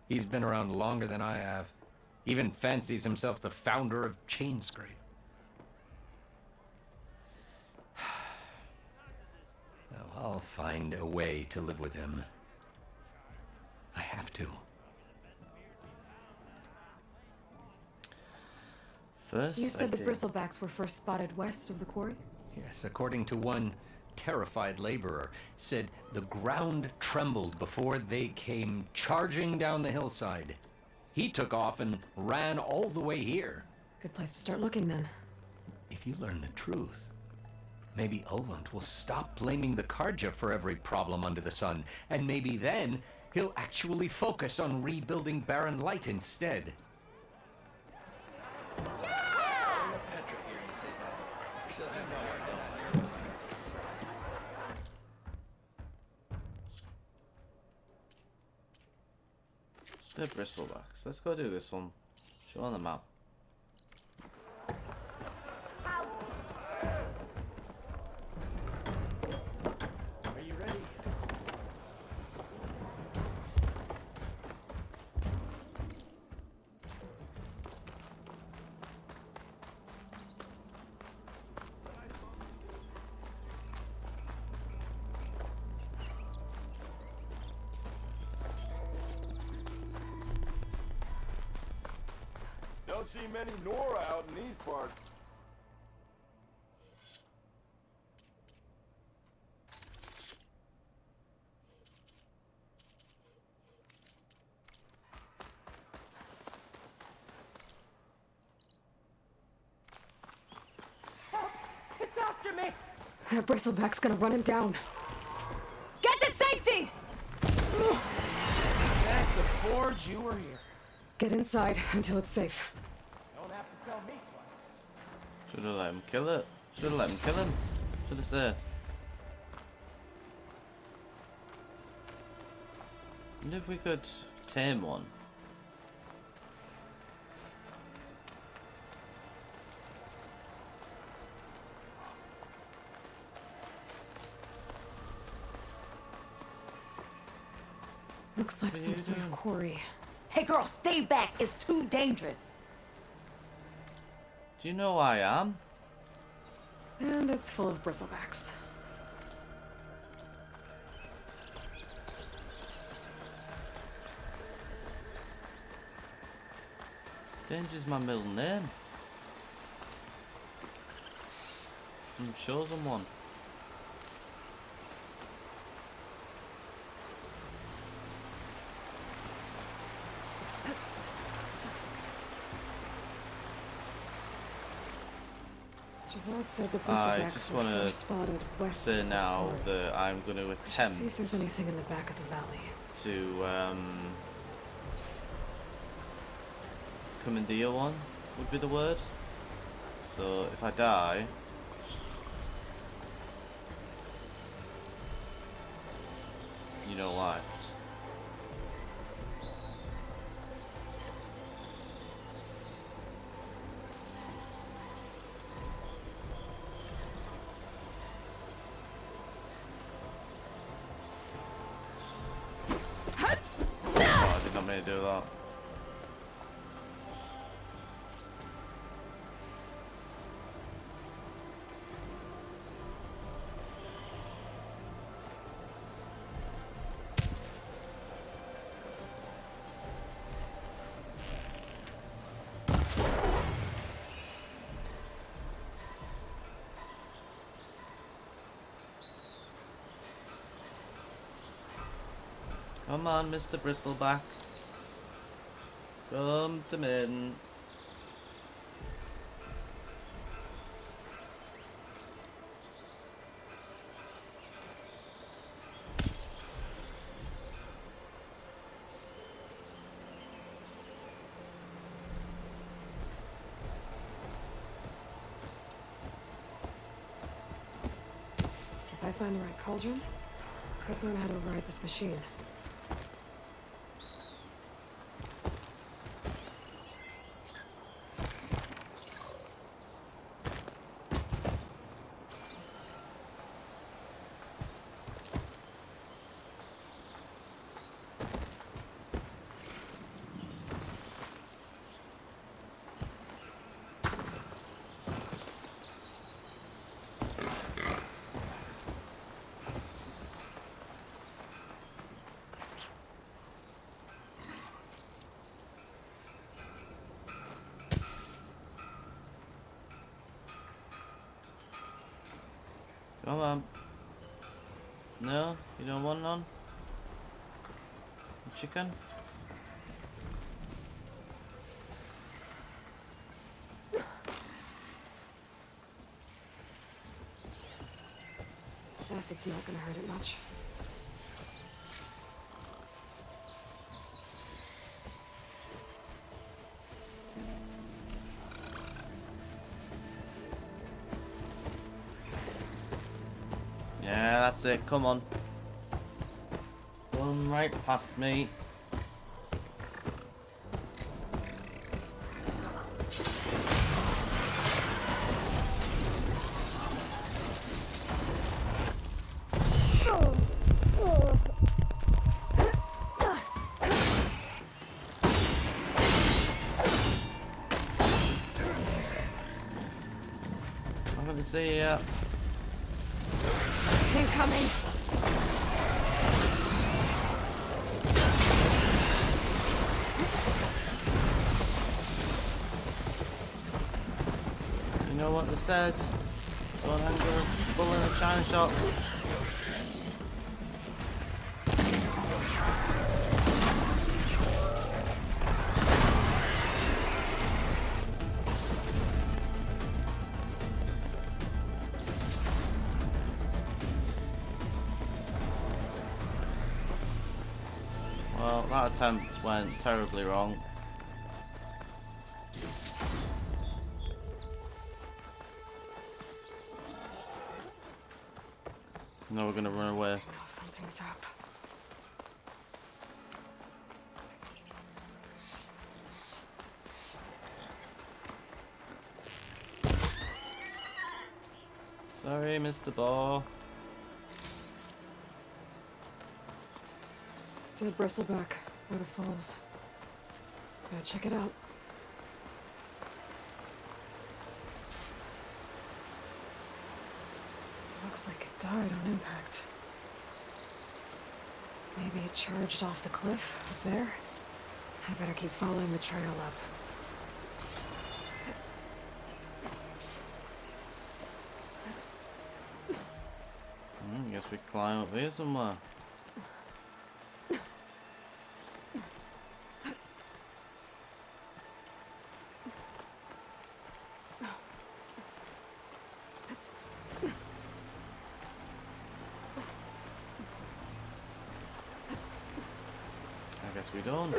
He's been around longer than I have. Even fancies himself the founder of Chainscrape. Well, I'll find a way to live with him. I have to. First, You said I the did. bristlebacks were first spotted west of the quarry? Yes, according to one terrified laborer, said the ground trembled before they came charging down the hillside. He took off and ran all the way here. Good place to start looking then. If you learn the truth, maybe Ulvund will stop blaming the Karja for every problem under the sun, and maybe then he'll actually focus on rebuilding Barren Light instead. The bristlebacks. Let's go do this one. Show on the map. Are you ready? don't see many Nora out in these parts. It's after me! That bristleback's gonna run him down. Get to safety! Thank the forge you were here. Get inside until it's safe. Don't have to tell me twice. Should have let him kill it. Should have let him kill him. Should have said. Wonder if we could tame one. Looks like some sort of quarry. Hey girl, stay back. It's too dangerous. Do you know who I am? And it's full of bristlebacks. Danger's my middle name. I'm chosen one. Javod said the I bristlebacks just were want first spotted to west say of the now quarry. that I'm going to I should attempt see if there's anything in the back of the valley. to commandeer one would be the word. So if I die, you know why. Oh, I did not mean to do that. Come on, Mr. Bristleback. Come to me. If I find the right cauldron, I could learn how to ride this machine. Come on. No? You don't want none? Chicken? Acid's not gonna hurt it much. Yeah, that's it. Come on. Run right past me. I'm gonna see ya. Incoming! know what they said? Don't anger a bull in a china shop. Well, that attempt went terribly wrong. Now we're gonna run away. I know something's up. Sorry, Mr. Ball. Dead bristleback. Water Falls. Gotta check it out. Looks like it died on impact. Maybe it charged off the cliff up there. I better keep following the trail up. Guess we climb up here somewhere. I guess we don't.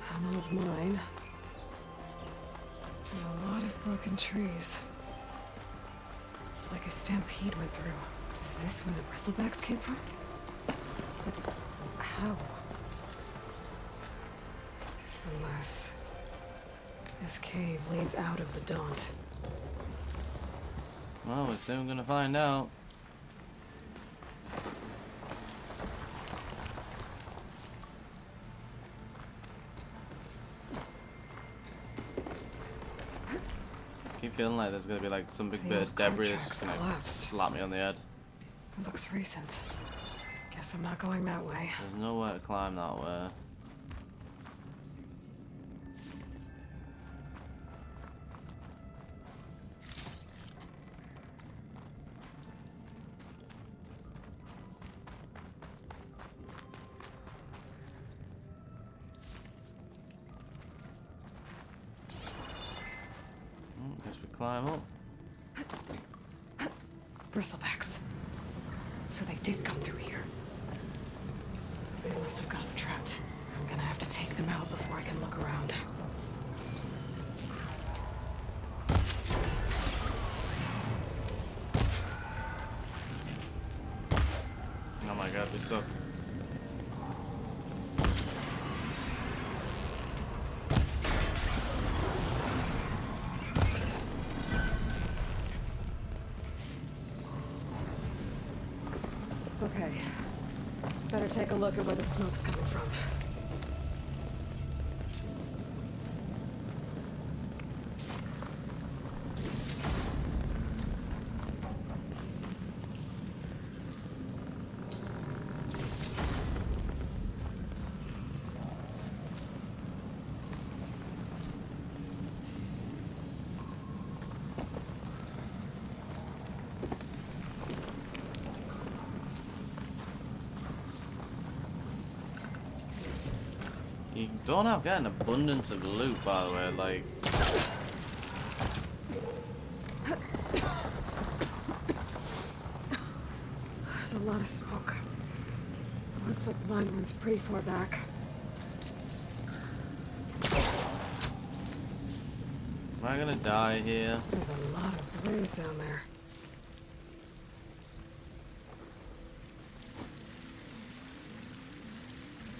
An old mine. And a lot of broken trees. It's like a stampede went through. Is this where the bristlebacks came from? But how? Unless this cave leads out of the Daunt. Well, we're soon gonna find out. Keep feeling like there's gonna be like some big The bit old of debris cart that's tracks gonna collapsed. slap me on the head. It looks recent. Guess I'm not going that way. There's nowhere to climb that way. Guess we climb up. Bristlebacks. So they did come through here. They must have gotten trapped. I'm gonna have to take them out before I can look around. Oh my god, we suck. Okay. Better take a look at where the smoke's coming from. You don't have to get an abundance of loot, by the way, like... There's a lot of smoke. Looks like the mine runs pretty far back. Am I gonna die here? There's a lot of blaze down there.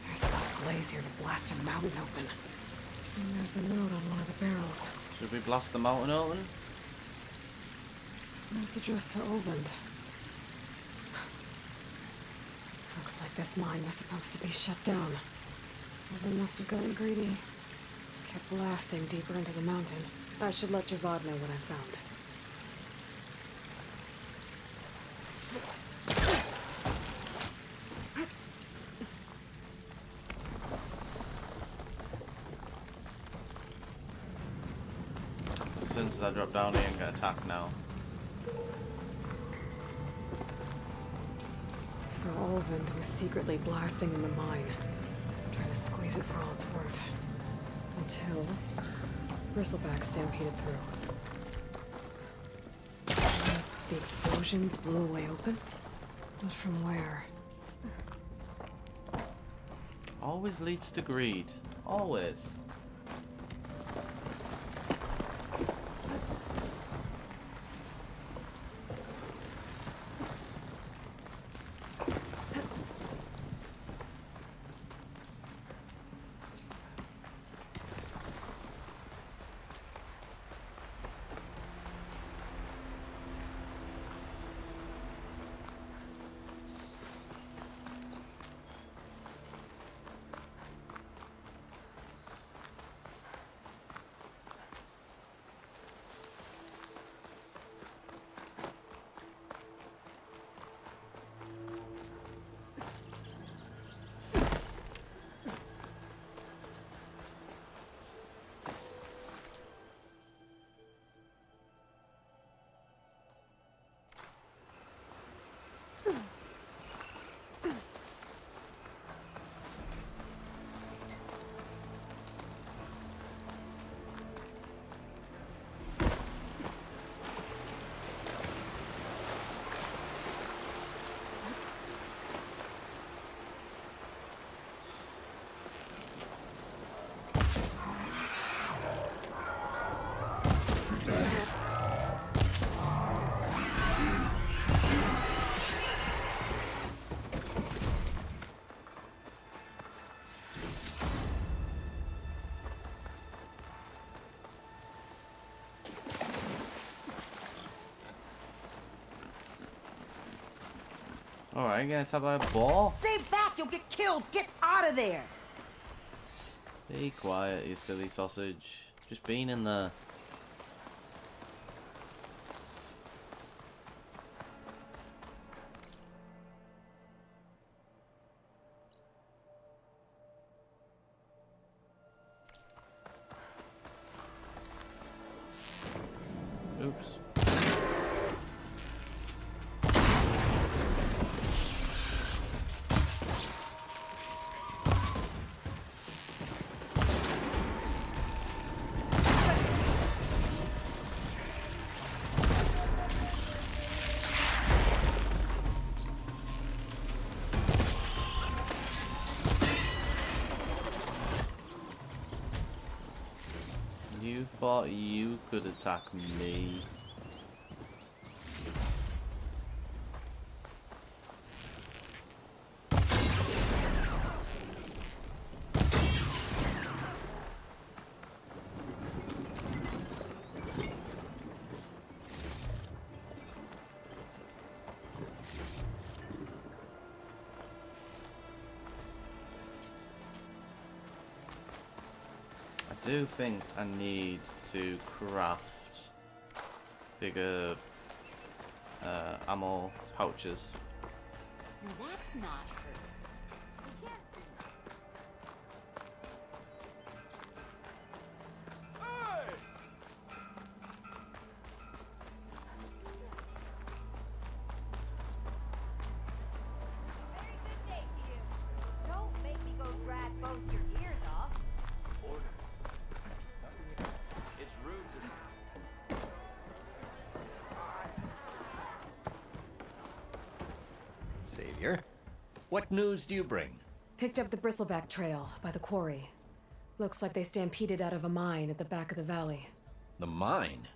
There's a blaze here to blast a mountain open. And there's a note on one of the barrels. Should we blast the mountain open? This note's addressed to Olvend. Looks like this mine was supposed to be shut down. Olvend must have gotten greedy. Kept blasting deeper into the mountain. I should let Javad know what I found. As soon as I drop down here and get attacked now. So Olvend was secretly blasting in the mine, trying to squeeze it for all it's worth. Until Bristleback stampeded through. The explosions blew a way open, but from where? Always leads to greed. Always. Alright, guys, how about a ball? Stay back, you'll get killed. Get out of there. Be quiet, you silly sausage. Just being in there. Oops. You thought you could attack me? I do think I need to craft bigger ammo pouches. That's not true. Savior, what news do you bring? Picked up the Bristleback trail by the quarry. Looks like they stampeded out of a mine at the back of the valley. The mine?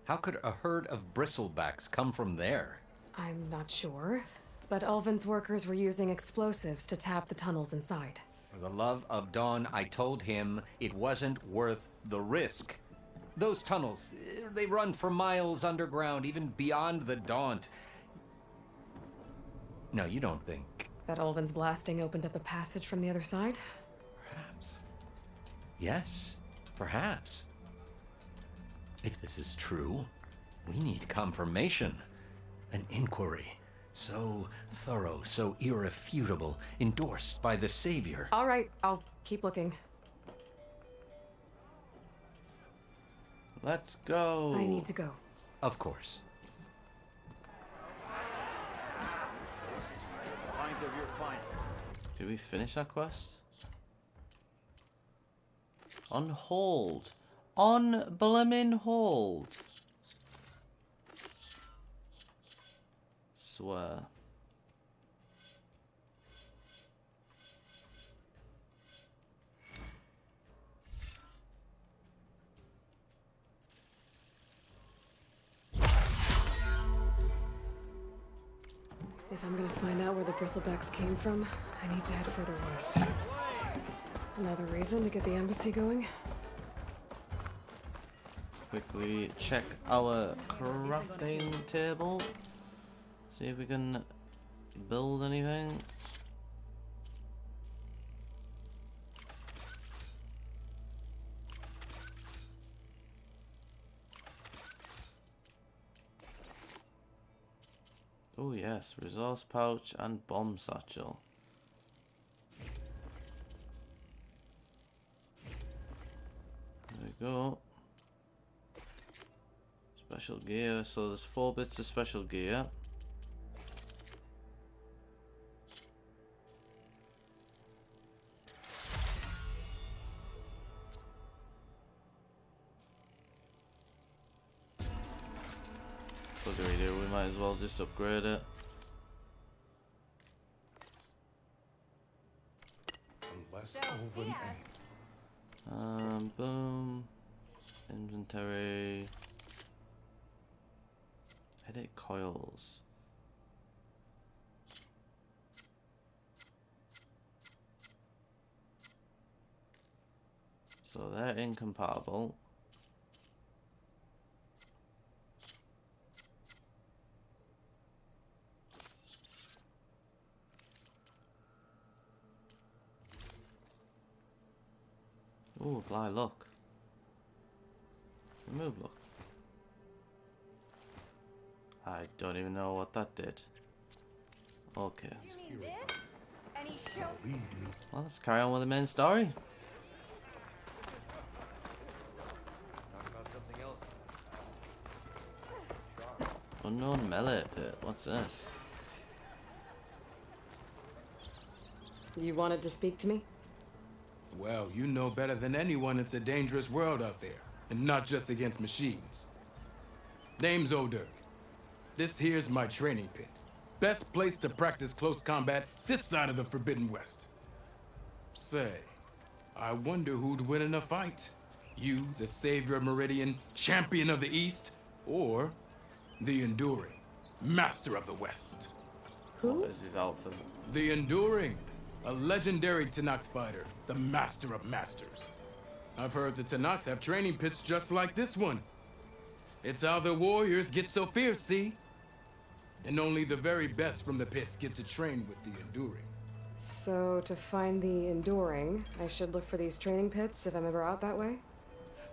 How could a herd of bristlebacks come from there? I'm not sure, but Ulvin's workers were using explosives to tap the tunnels inside. For the love of Dawn, I told him it wasn't worth the risk. Those tunnels, they run for miles underground, even beyond the Daunt. No, you don't think. That Ulvin's blasting opened up a passage from the other side? Perhaps. Yes, perhaps. If this is true, we need confirmation. An inquiry. So thorough, so irrefutable, endorsed by the Savior. All right, I'll keep looking. Let's go. I need to go. Of course. Did we finish that quest? On hold. On blimmin' hold. Swear. If I'm gonna find out where the bristlebacks came from, I need to head further west. Another reason to get the embassy going. Quickly check our crafting table. See if we can build anything. Oh yes, resource pouch and bomb satchel. There we go. Special gear, so there's 4 bits of special gear. What do we do? We might as well just upgrade it. Unless Ulvin Boom. Inventory. Headache coils. So they're incompatible. Ooh, apply luck. Remove luck. I don't even know what that did. Okay. Well, let's carry on with the main story. Talk about something else. Unknown melee pit. What's this? You wanted to speak to me? Well, you know better than anyone it's a dangerous world out there, and not just against machines. Name's O'Dirk. This here's my training pit. Best place to practice close combat this side of the Forbidden West. Say, I wonder who'd win in a fight. You, the Savior of Meridian, Champion of the East, or the Enduring, Master of the West. Who? What is his outfit? The Enduring, a legendary Tenakth fighter, the Master of Masters. I've heard the Tenakth have training pits just like this one. It's how the warriors get so fierce, see? And only the very best from the pits get to train with the Enduring. So, to find the Enduring, I should look for these training pits if I'm ever out that way?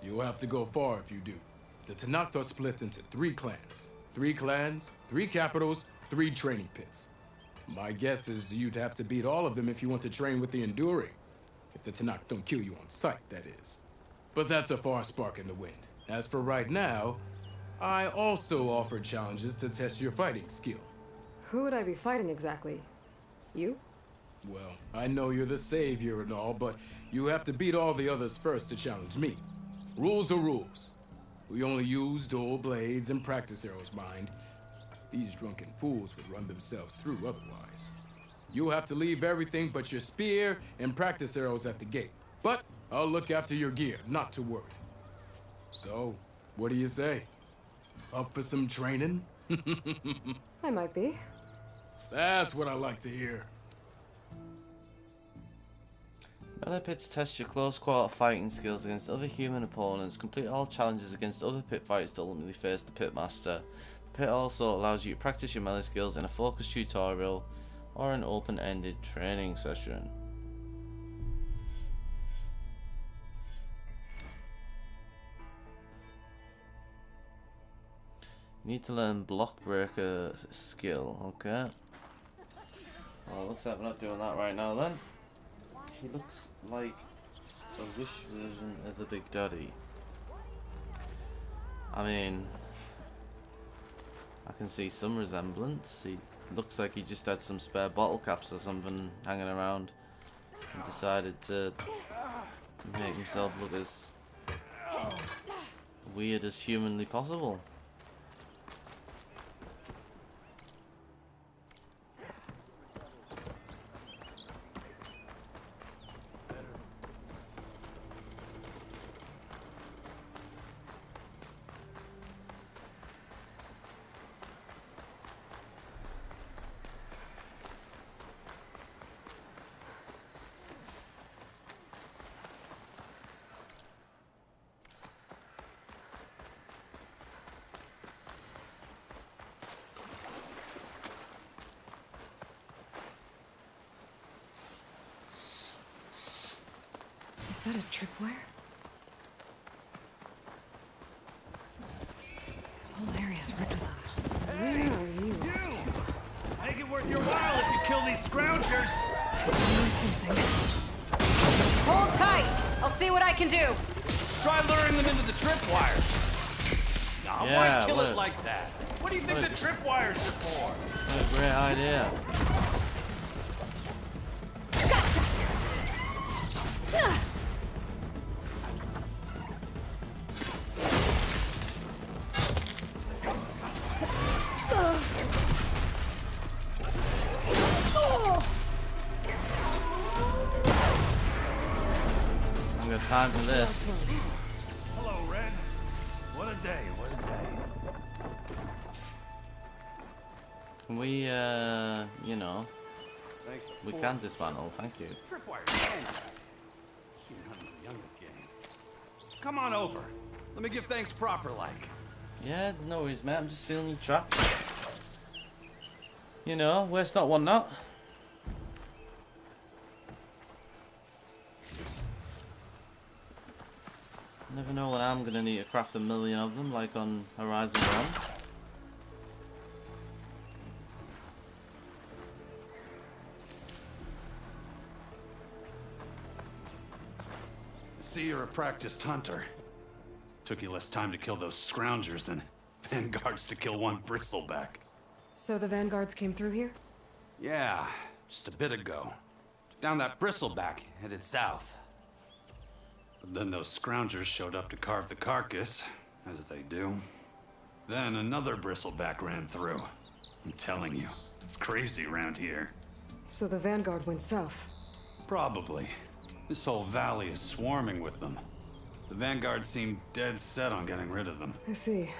You'll have to go far if you do. The Tenakth are split into 3 clans. 3 clans, 3 capitals, 3 training pits. My guess is you'd have to beat all of them if you want to train with the Enduring. If the Tenakth don't kill you on sight, that is. But that's a far spark in the wind. As for right now, I also offer challenges to test your fighting skill. Who would I be fighting exactly? You? Well, I know you're the savior and all, but you have to beat all the others first to challenge me. Rules are rules. We only use dual blades and practice arrows, mind. These drunken fools would run themselves through otherwise. You'll have to leave everything but your spear and practice arrows at the gate. But I'll look after your gear, not to worry. So, what do you say? Up for some training? I might be. That's what I like to hear. Melee pits test your close quarter fighting skills against other human opponents. Complete all challenges against other pit fights to ultimately face the pitmaster. The pit also allows you to practice your melee skills in a focused tutorial or an open-ended training session. Need to learn block breaker skill, okay. Well, looks like we're not doing that right now then. He looks like a wish version of the Big Daddy. I mean, I can see some resemblance. He looks like he just had some spare bottle caps or something hanging around and decided to make himself look as weird as humanly possible. Is that a tripwire? The whole area's rigged with them. Where are you off to? Make it worth your while if you kill these scroungers. I know something. Hold tight. I'll see what I can do. Try luring them into the tripwires. Nah, Yeah, why kill what it a- like that? What do you think the tripwires are for? What a great idea. I'm gonna time for this. Hello, Red. What a day, what a day. Can we, you know, we can dismantle, thank you. Come on over. Let me give thanks proper like. Yeah, no worries, mate, I'm just stealing your trap. You know, waste not, want not. Never know when I'm gonna need to craft 1,000,000 of them, like on Horizon 1. See, you're a practiced hunter. Took you less time to kill those scroungers than vanguards to kill one bristleback. So the vanguards came through here? Yeah, just a bit ago. Down that bristleback, headed south. But then those scroungers showed up to carve the carcass, as they do. Then another bristleback ran through. I'm telling you, it's crazy around here. So the vanguard went south? Probably. This whole valley is swarming with them. The vanguard seemed dead set on getting rid of them. I see.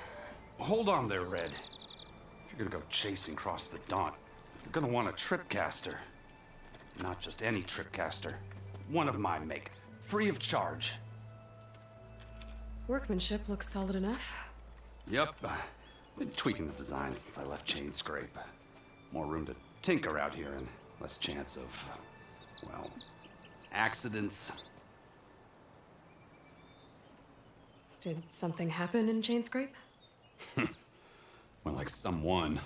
Hold on there, Red. If you're gonna go chasing across the Daunt, you're gonna want a tripcaster. Not just any tripcaster. One of my make. Free of charge. Workmanship looks solid enough. Yep. Been tweaking the design since I left Chain Scrape. More room to tinker out here and less chance of, well, accidents. Did something happen in Chainscrape? Well, like someone.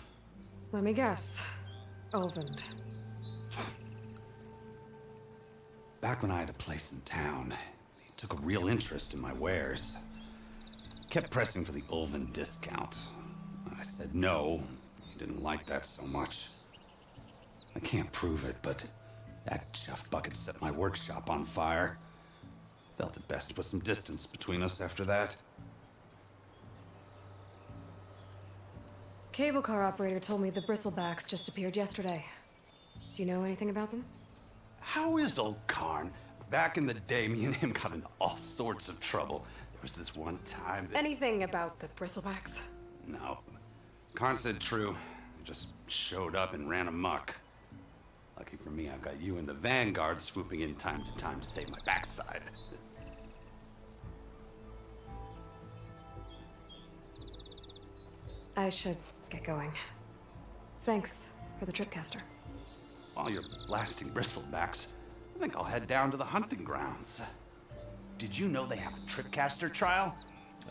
Let me guess. Elvend. Back when I had a place in town, he took a real interest in my wares. Kept pressing for the Ulven discount. I said no. He didn't like that so much. I can't prove it, but that chuff bucket set my workshop on fire. Felt it best to put some distance between us after that. Cable car operator told me the bristlebacks just appeared yesterday. Do you know anything about them? How is old Karn? Back in the day, me and him got into all sorts of trouble. There was this one time that... Anything about the bristlebacks? No. Karn said true. Just showed up and ran amok. Lucky for me, I've got you and the Vanguard swooping in time to save my backside. I should get going. Thanks for the tripcaster. While you're blasting bristlebacks, I think I'll head down to the hunting grounds. Did you know they have a tripcaster trial?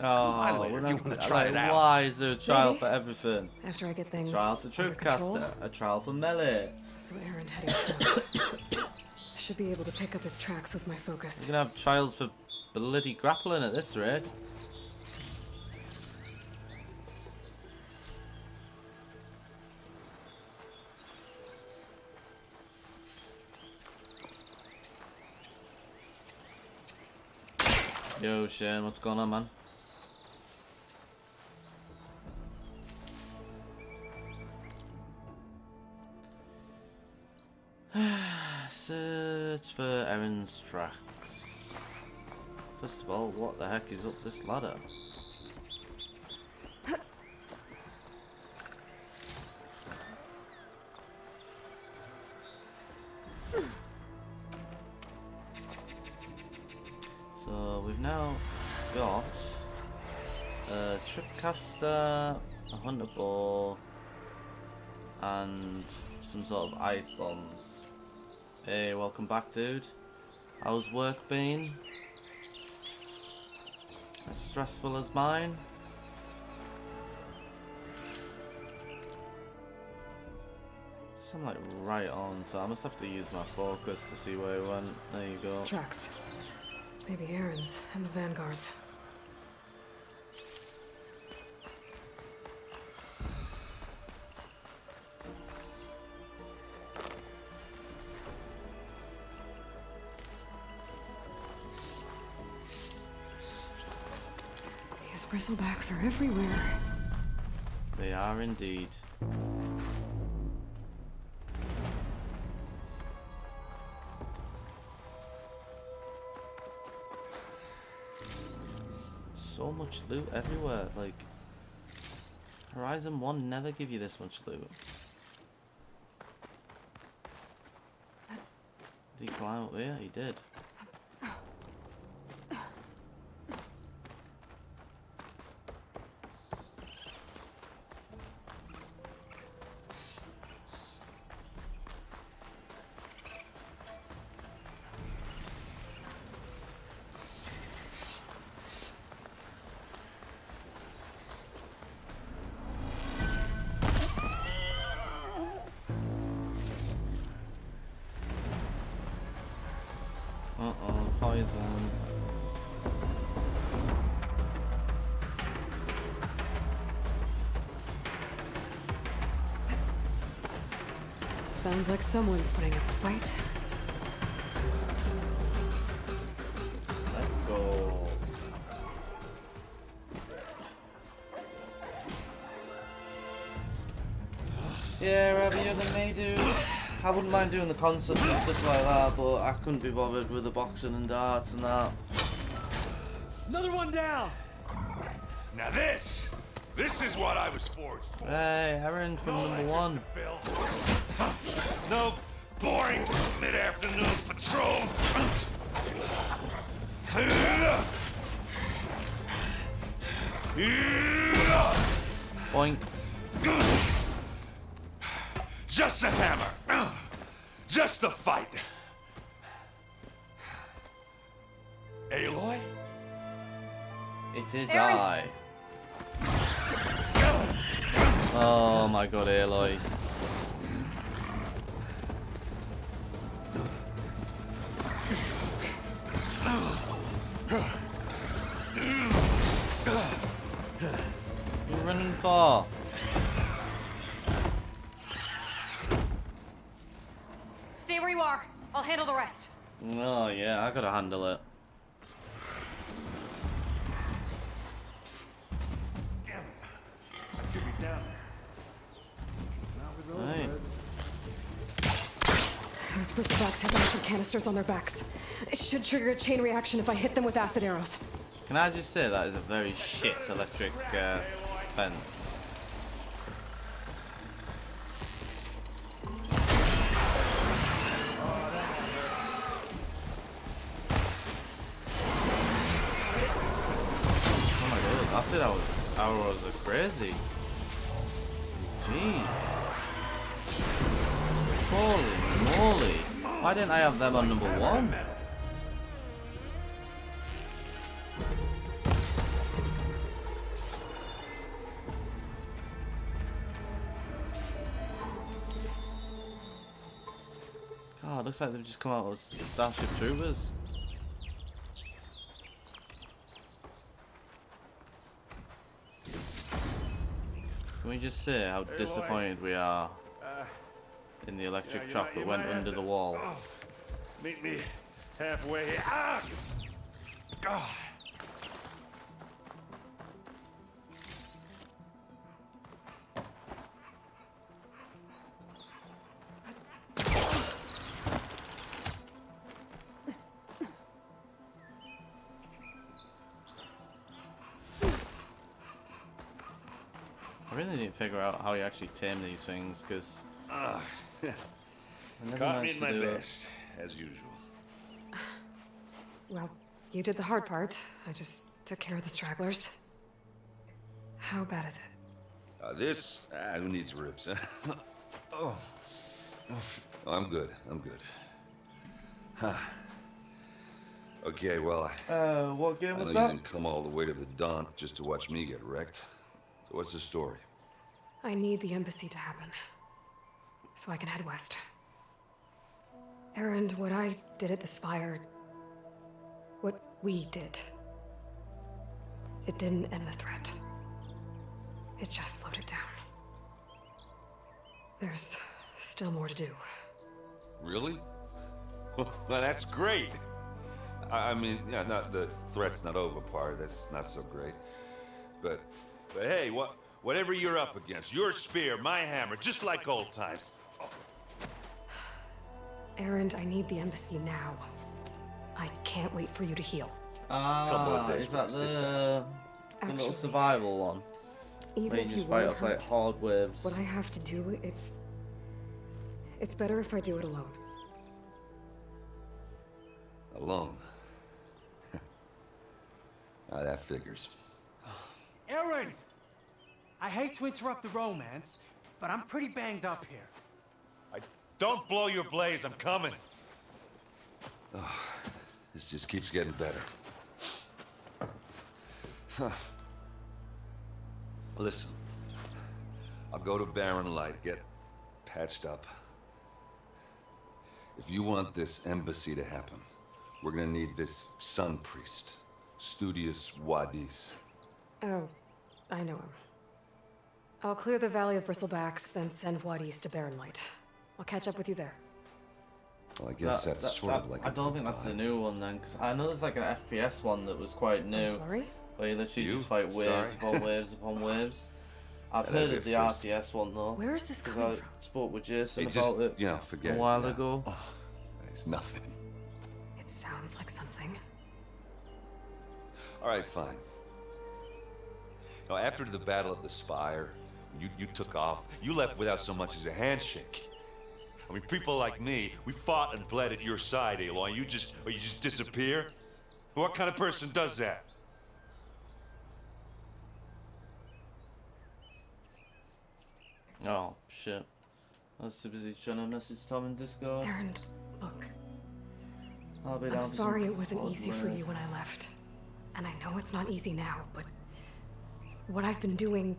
Oh, Come by later if you want to try like, it out. why is there a trial Maybe. for everything? After I get things Trial for under control. Tripcaster, a trial for melee. So Aaron heading south. I should be able to pick up his tracks with my focus. You're gonna have trials for bloody grappling at this rate. Yo, Shane, what's going on, man? Search for Aaron's tracks. First of all, what the heck is up this ladder? So we've now got a tripcaster, a hunter bow, and some sort of ice bombs. Hey, welcome back, dude. How's work been? As stressful as mine? I'm like right on, so I must have to use my focus to see where he went. There you go. Tracks. Maybe Aaron's and the Vanguard's. These bristlebacks are everywhere. They are indeed. So much loot everywhere, like Horizon 1 never give you this much loot. Did he climb up here? He did. Uh-oh, poison. Sounds like someone's putting up a fight. Let's go. Yeah, heavier than me, dude. I wouldn't mind doing the concerts and stuff like that, but I couldn't be bothered with the boxing and darts and that. Another one down! Now this is what I was forged for. Hey, Aaron from #1. No boring mid-afternoon patrols. Boink. Just a hammer. Just a fight. Aloy? It is Aaron. I. Oh my god, Aloy. What are you running for? Stay where you are. I'll handle the rest. Oh yeah, I gotta handle it. Right. Those bristlebacks have acid canisters on their backs. It should trigger a chain reaction if I hit them with acid arrows. Can I just say that is a very shit electric fence? acid arrows are crazy. Jeez. Holy moly. Why didn't I have them on number 1? God, looks like they've just come out as Starship Troopers. Can we just say how disappointed we are in the electric trap that went under the wall? Meet me halfway. Ah! God. I really need to figure out how you actually tame these things, because Caught me in my best, as usual. Well, you did the hard part. I just took care of the stragglers. How bad is it? Who needs ribs? Oh. I'm good. Huh. Okay, well, what game I know was you that? didn't come all the way to the dump just to watch me get wrecked. So what's the story? I need the embassy to happen, so I can head west. Erend, what I did at the Spire, what we did, it didn't end the threat. It just slowed it down. There's still more to do. Really? Well, that's great. I mean, yeah, not the threat's not over part. That's not so great. But hey, whatever you're up against, your spear, my hammer, just like old times. Erend, I need the embassy now. I can't wait for you to heal. Is that the little survival one? Even Where you if just you fight weren't off like hurt, hard waves. what I have to do, it's better if I do it alone. Alone. That figures. Erend! I hate to interrupt the romance, but I'm pretty banged up here. Don't blow your blaze, I'm coming. Oh, this just keeps getting better. Huh. Listen, I'll go to Barren Light, get patched up. If you want this embassy to happen, we're gonna need this sun priest, Studius Wadis. Oh, I know him. I'll clear the Valley of Bristlebacks, then send Wadis to Barren Light. I'll catch up with you there. Well, I guess that's sort of like I don't think that's the new one then, because I know there's like an FPS one that was quite new. I'm sorry? Where you literally just fight waves upon waves upon waves. I've heard of the RTS one though. Where is this Because coming I from? spoke with Jason Hey, just, about it forget a it, while yeah. ago. Oh, it's nothing. It sounds like something. All right, fine. Now, after the battle at the Spire, you took off. You left without so much as a handshake. I mean, people like me, we fought and bled at your side, Aloy. You just disappear? What kind of person does that? Oh shit! I was too busy trying to message Tom in Discord. Erend, look. I'll be down I'm for sorry some it wasn't hard easy for work. you when I left. And I know it's not easy now, but what I've been doing...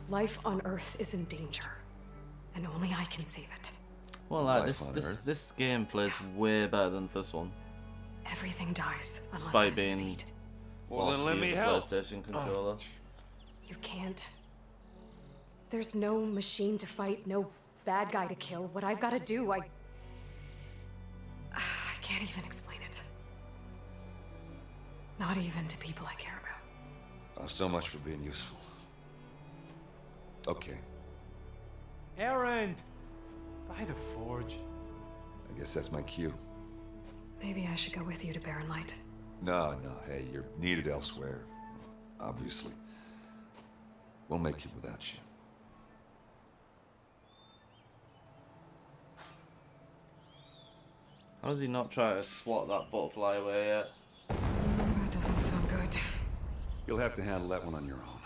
Life on Earth is in danger, and only I can save it. Well, like, this game plays way better than the first one. Everything dies unless Despite I being succeed. Well, then let faulty me as a help. PlayStation controller. You can't. There's no machine to fight, no bad guy to kill. What I've got to do, I can't even explain it. Not even to people I care about. Oh, so much for being useful. Okay, Erend! By the forge. I guess that's my cue. Maybe I should go with you to Barren Light. No, hey, you're needed elsewhere. Obviously. We'll make it without you. How does he not try to swat that butterfly away yet? But You'll have to handle that one on your own.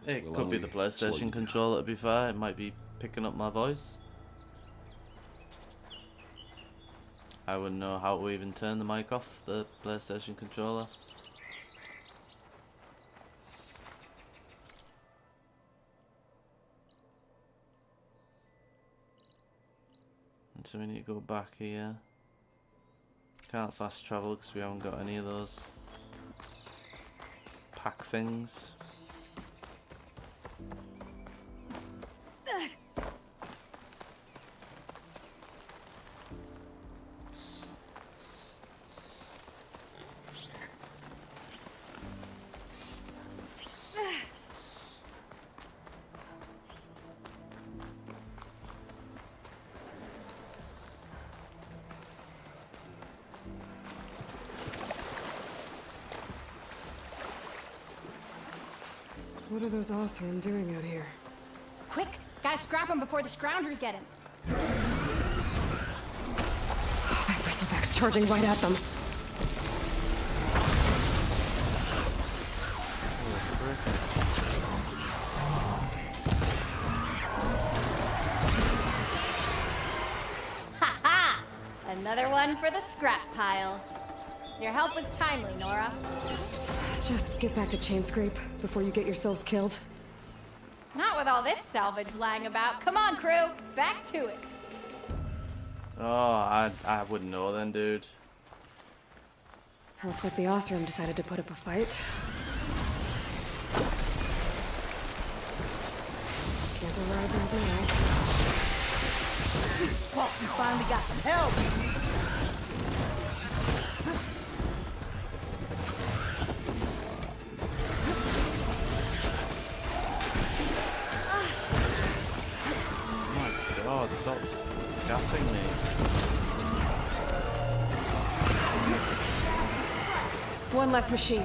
It We'll could be only the slow you PlayStation down. controller, to be fair. It might be picking up my voice. I wouldn't know how to even turn the mic off the PlayStation controller. And so we need to go back here. Can't fast travel because we haven't got any of those pack things. What are those Osram doing out here? Quick! Gotta scrap him before the scroungers get him. Oh, that bristleback's charging right at them. Ha ha! Another one for the scrap pile. Your help was timely, Nora. Just get back to Chainscrape before you get yourselves killed. Not with all this salvage lying about. Come on, crew. Back to it. Oh, I wouldn't know then, dude. Looks like the Osram decided to put up a fight. Can't arrive right now. Well, we finally got some help. God, stop gassing me. One less machine.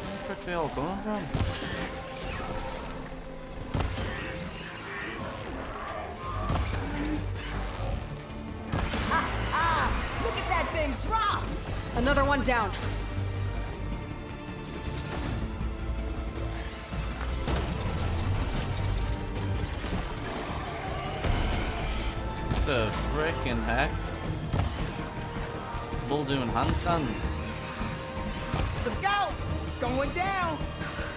Where the frick are they all going from? Look at that thing drop! Another one down. The frickin' heck? Bull doing handstands. Let's go! It's going down!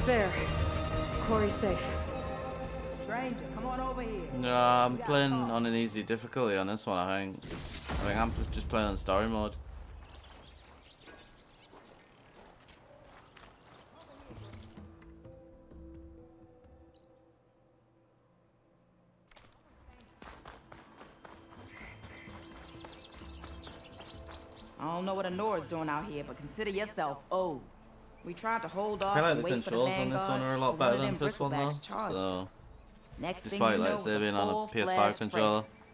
There. Quarry's safe. Stranger, come on over here. No, I'm playing on an easy difficulty on this one, I think. I'm just playing on story mode. I don't know what Honora's doing out here, but consider yourself old. We tried to hold off I feel like and the wait for the controls on this Vanguard, one are a lot but one better of than them this one though. bristlebacks charged So, us. Next thing despite you know, like it was say being on a PS5 full-fledged controller. fracas.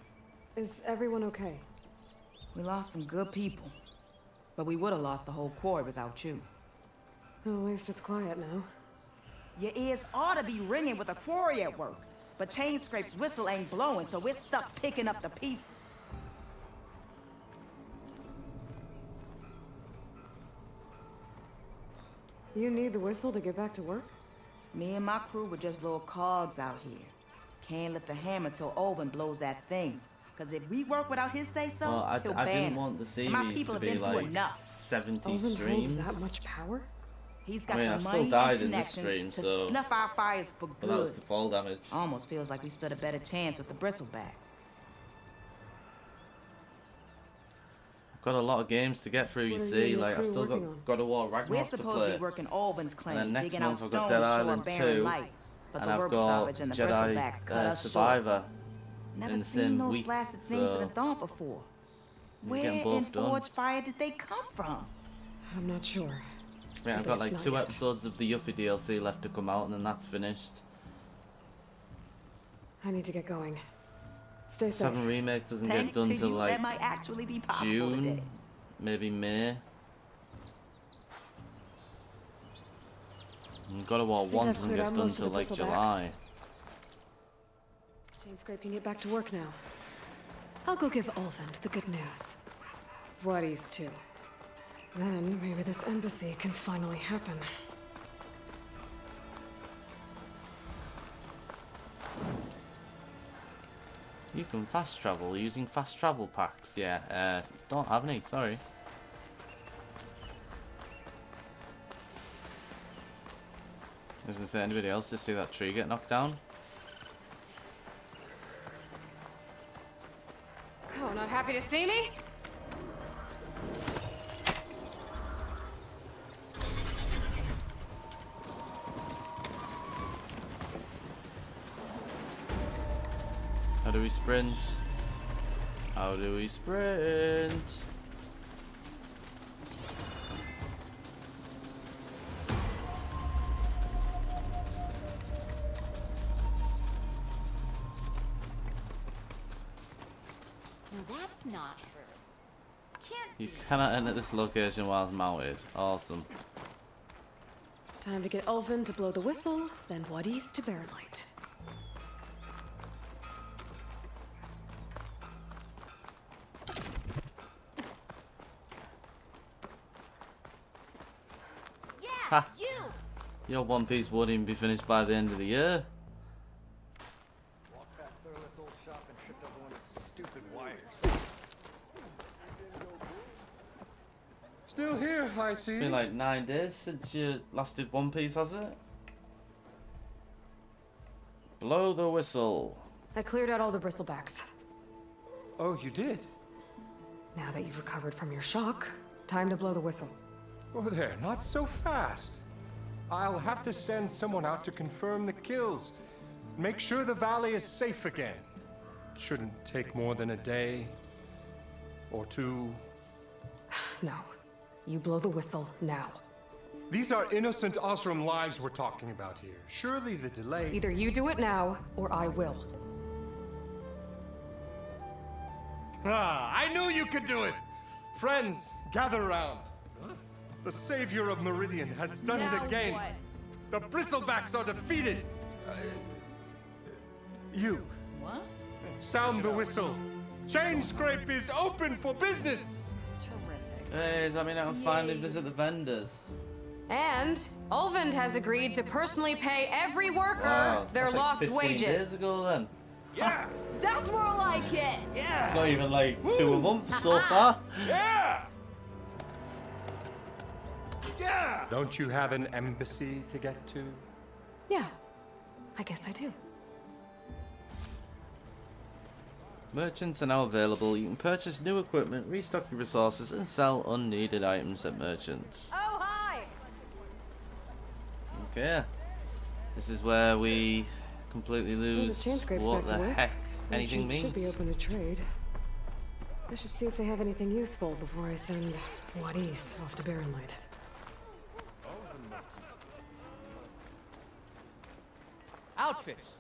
Is everyone okay? We lost some good people, but we would have lost the whole quarry without you. Well, at least it's quiet now. Your ears ought to be ringing with a quarry at work, but Chainscrape's whistle ain't blowing, so we're stuck picking up the pieces. You need the whistle to get back to work? Me and my crew were just little cogs out here. Can't lift a hammer till Owen blows that thing. Cause if we work without his say-so, well, I he'll didn't ban us. want the And my series people to have be been through like enough. 70 Owen streams. holds that much power? He's got I mean, the I've money still died and in this connections stream, to so snuff our fires for but that was good. to fall damage. Almost feels like we stood a better chance with the bristlebacks. I've got a lot of games to get through, you What are you see. and your Like, I've crew still got working on? God of War We're Ragnarok to supposed to play. be working Alvin's And claim, then next digging out month I've got stones Dead to show a Island barren 2. light. But And the I've work got stoppage and the bristlebacks Jedi cut us short. Survivor Never in the seen same those week. blasted things in So the dawn before. I'm Where getting in both done. Forge Fire did they come from? I'm not sure. Yeah, I've At got least like not 2 yet. episodes of the Yuffie DLC left to come out, and then that's finished. I need to get going. Stay safe. 7 Remake doesn't Thanks get done to till you, like that might actually be possible June, today. maybe May. And God of War Think 1 I've doesn't cleared get out done most of till the like bristlebacks. July. Chainscrape can get back to work now. I'll go give Ulvund the good news. Wadis too. Then maybe this embassy can finally happen. You can fast travel using fast travel packs. Yeah, don't have any, sorry. I was gonna say, anybody else just see that tree get knocked down? Oh, not happy to see me? How do we sprint? How do we sprint? Well, that's not true. Can't You cannot enter this location whilst mounted. Awesome. Time to get Ulvund to blow the whistle, then Wadis to Baronlight. Yeah, Ha. you! Your One Piece won't even be finished by the end of the year. Walked past Thurless old shop and tripped over one of its stupid wires. Still here, I see. It's been like 9 days since you last did One Piece, has it? Blow the whistle. I cleared out all the bristlebacks. Oh, you did? Now that you've recovered from your shock, time to blow the whistle. Oh, there, not so fast. I'll have to send someone out to confirm the kills. Make sure the valley is safe again. Shouldn't take more than a day or two. No. You blow the whistle now. These are innocent Osram lives we're talking about here. Surely the delay... Either you do it now, or I will. Ah, I knew you could do it! Friends, gather around. The savior of Meridian has done Now it again. what? The bristlebacks are defeated. You. What? Sound the whistle. Chain Scrape is open for business. Terrific. Hey, does that mean I can finally visit the vendors? And Ulvund has agreed to personally pay every worker Wow, their that's like lost 15 wages. days ago then. Yeah. That's more like it! It's not even like 2 a month so far. Yeah. Yeah. Don't you have an embassy to get to? Yeah, I guess I do. Merchants are now available. You can purchase new equipment, restock your resources, and sell unneeded items at merchants. Oh, hi! Okay. This is where we completely Well, the lose chain scrape's what back the to work. heck anything Merchants should be means. open to trade. I should see if they have anything useful before I send Wadis off to Baronlight. Outfits.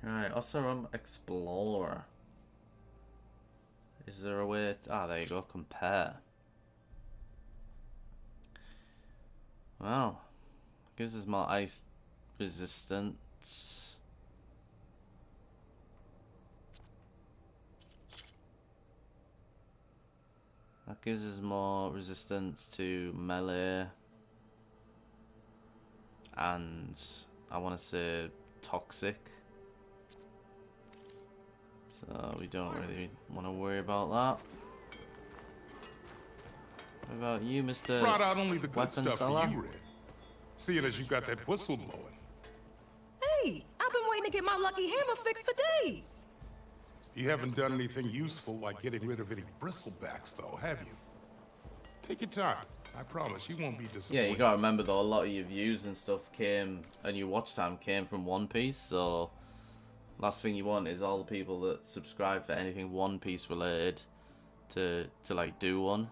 Alright, also explore. Is there a way to, there you go, compare. Wow. Gives us more ice resistance. That gives us more resistance to melee. And I want to say toxic. So we don't really want to worry about that. What about you, Mr. Brought out only the good Weapon stuff seller? for you, Red. Seeing as you got that whistle blowing. Hey, I've been waiting to get my lucky hammer fixed for days. You haven't done anything useful like getting rid of any bristlebacks, though, have you? Take your time. I promise you won't be disappointed. Yeah, you gotta remember though, a lot of your views and stuff came, and your watch time came from One Piece, so last thing you want is all the people that subscribe for anything One Piece related to like do one.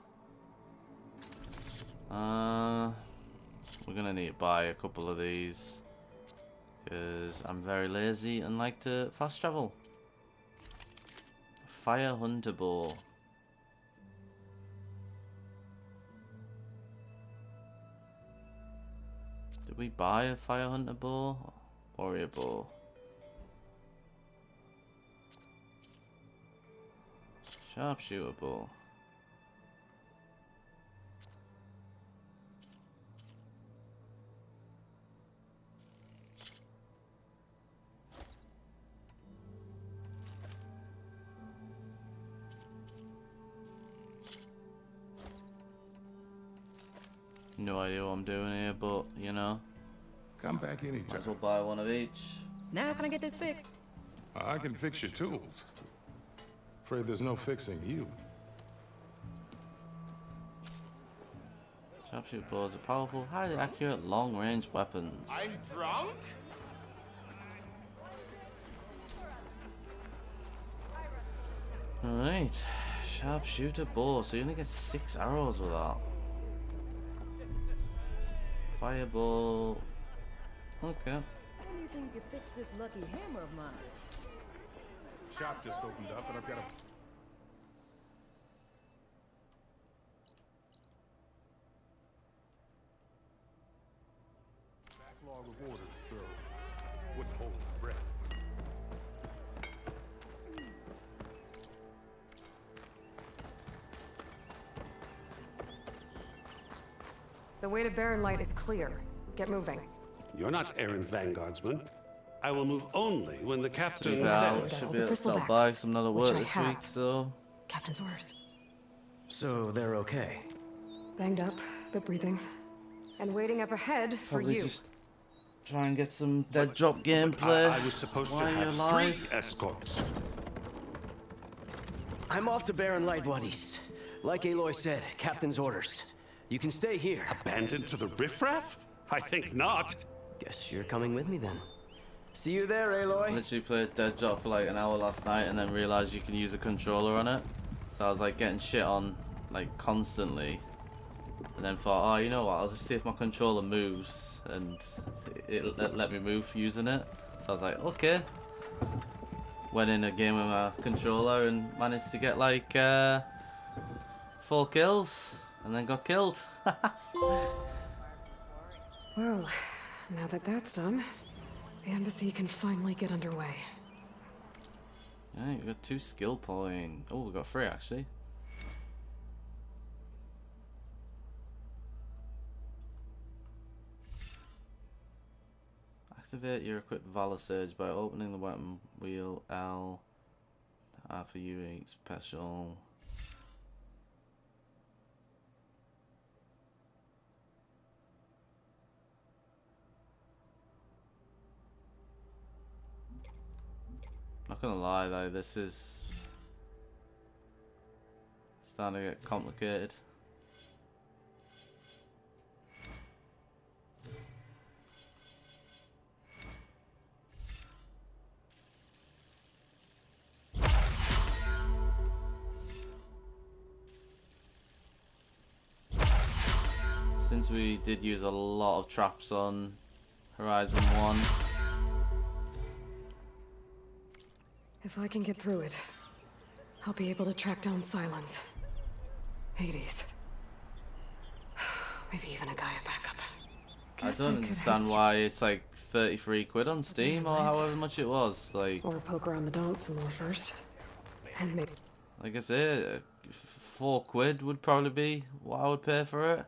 We're gonna need to buy a couple of these because I'm very lazy and like to fast travel. Fire Hunter Bow. Did we buy a Fire Hunter Bow? Warrior Bow. Sharpshooter Bow. No idea what I'm doing here, but you know. Come back anytime. Might as well buy one of each. Now can I get this fixed? I can fix your tools. Afraid there's no fixing you. Sharpshooter bows are powerful, highly accurate, long-range weapons. I'm drunk? Alright, sharpshooter bow, so you only get 6 arrows with that. Fireball. Okay. When do you think you fix this lucky hammer of mine? Shop just opened up and I've got a... backlog of orders, so wouldn't hold my breath. The way to Barren Light is clear. Get moving. You're not errant vanguardsman. I will move only when the captain I says. should be able to stop by some another work this week, so. Captain's orders. So they're okay? Banged up, but breathing. And waiting up ahead for Probably you. just try and get some dead drop gameplay. I was supposed to while you're have alive. 3 escorts. I'm off to Barren Light, Wadis. Like Aloy said, captain's orders. You can stay here. Abandoned to the riffraff? I think not. Guess you're coming with me then. See you there, Aloy. I literally played Dead Drop for like an hour last night and then realised you can use a controller on it. So I was like getting shit on like constantly. And then thought, oh, you know what, I'll just see if my controller moves. And it let me move using it. So I was like, okay. Went in a game with my controller and managed to get like 4 kills. And then got killed. Well, now that that's done, the embassy can finally get underway. Yeah, we got 2 skill points. Oh, we got 3 actually. Activate your equipped Valor Surge by opening the weapon wheel L. For unique special. Not gonna lie though, this is starting to get complicated. Since we did use a lot of traps on Horizon 1. If I can get through it, I'll be able to track down Silence. Hades. Maybe even a Gaia backup. I Guess don't could understand head why it's like 33 quid on Steam or however much it was. Like, Or poke around the dance some more first. And maybe. like I say, 4 quid would probably be what I would pay for it.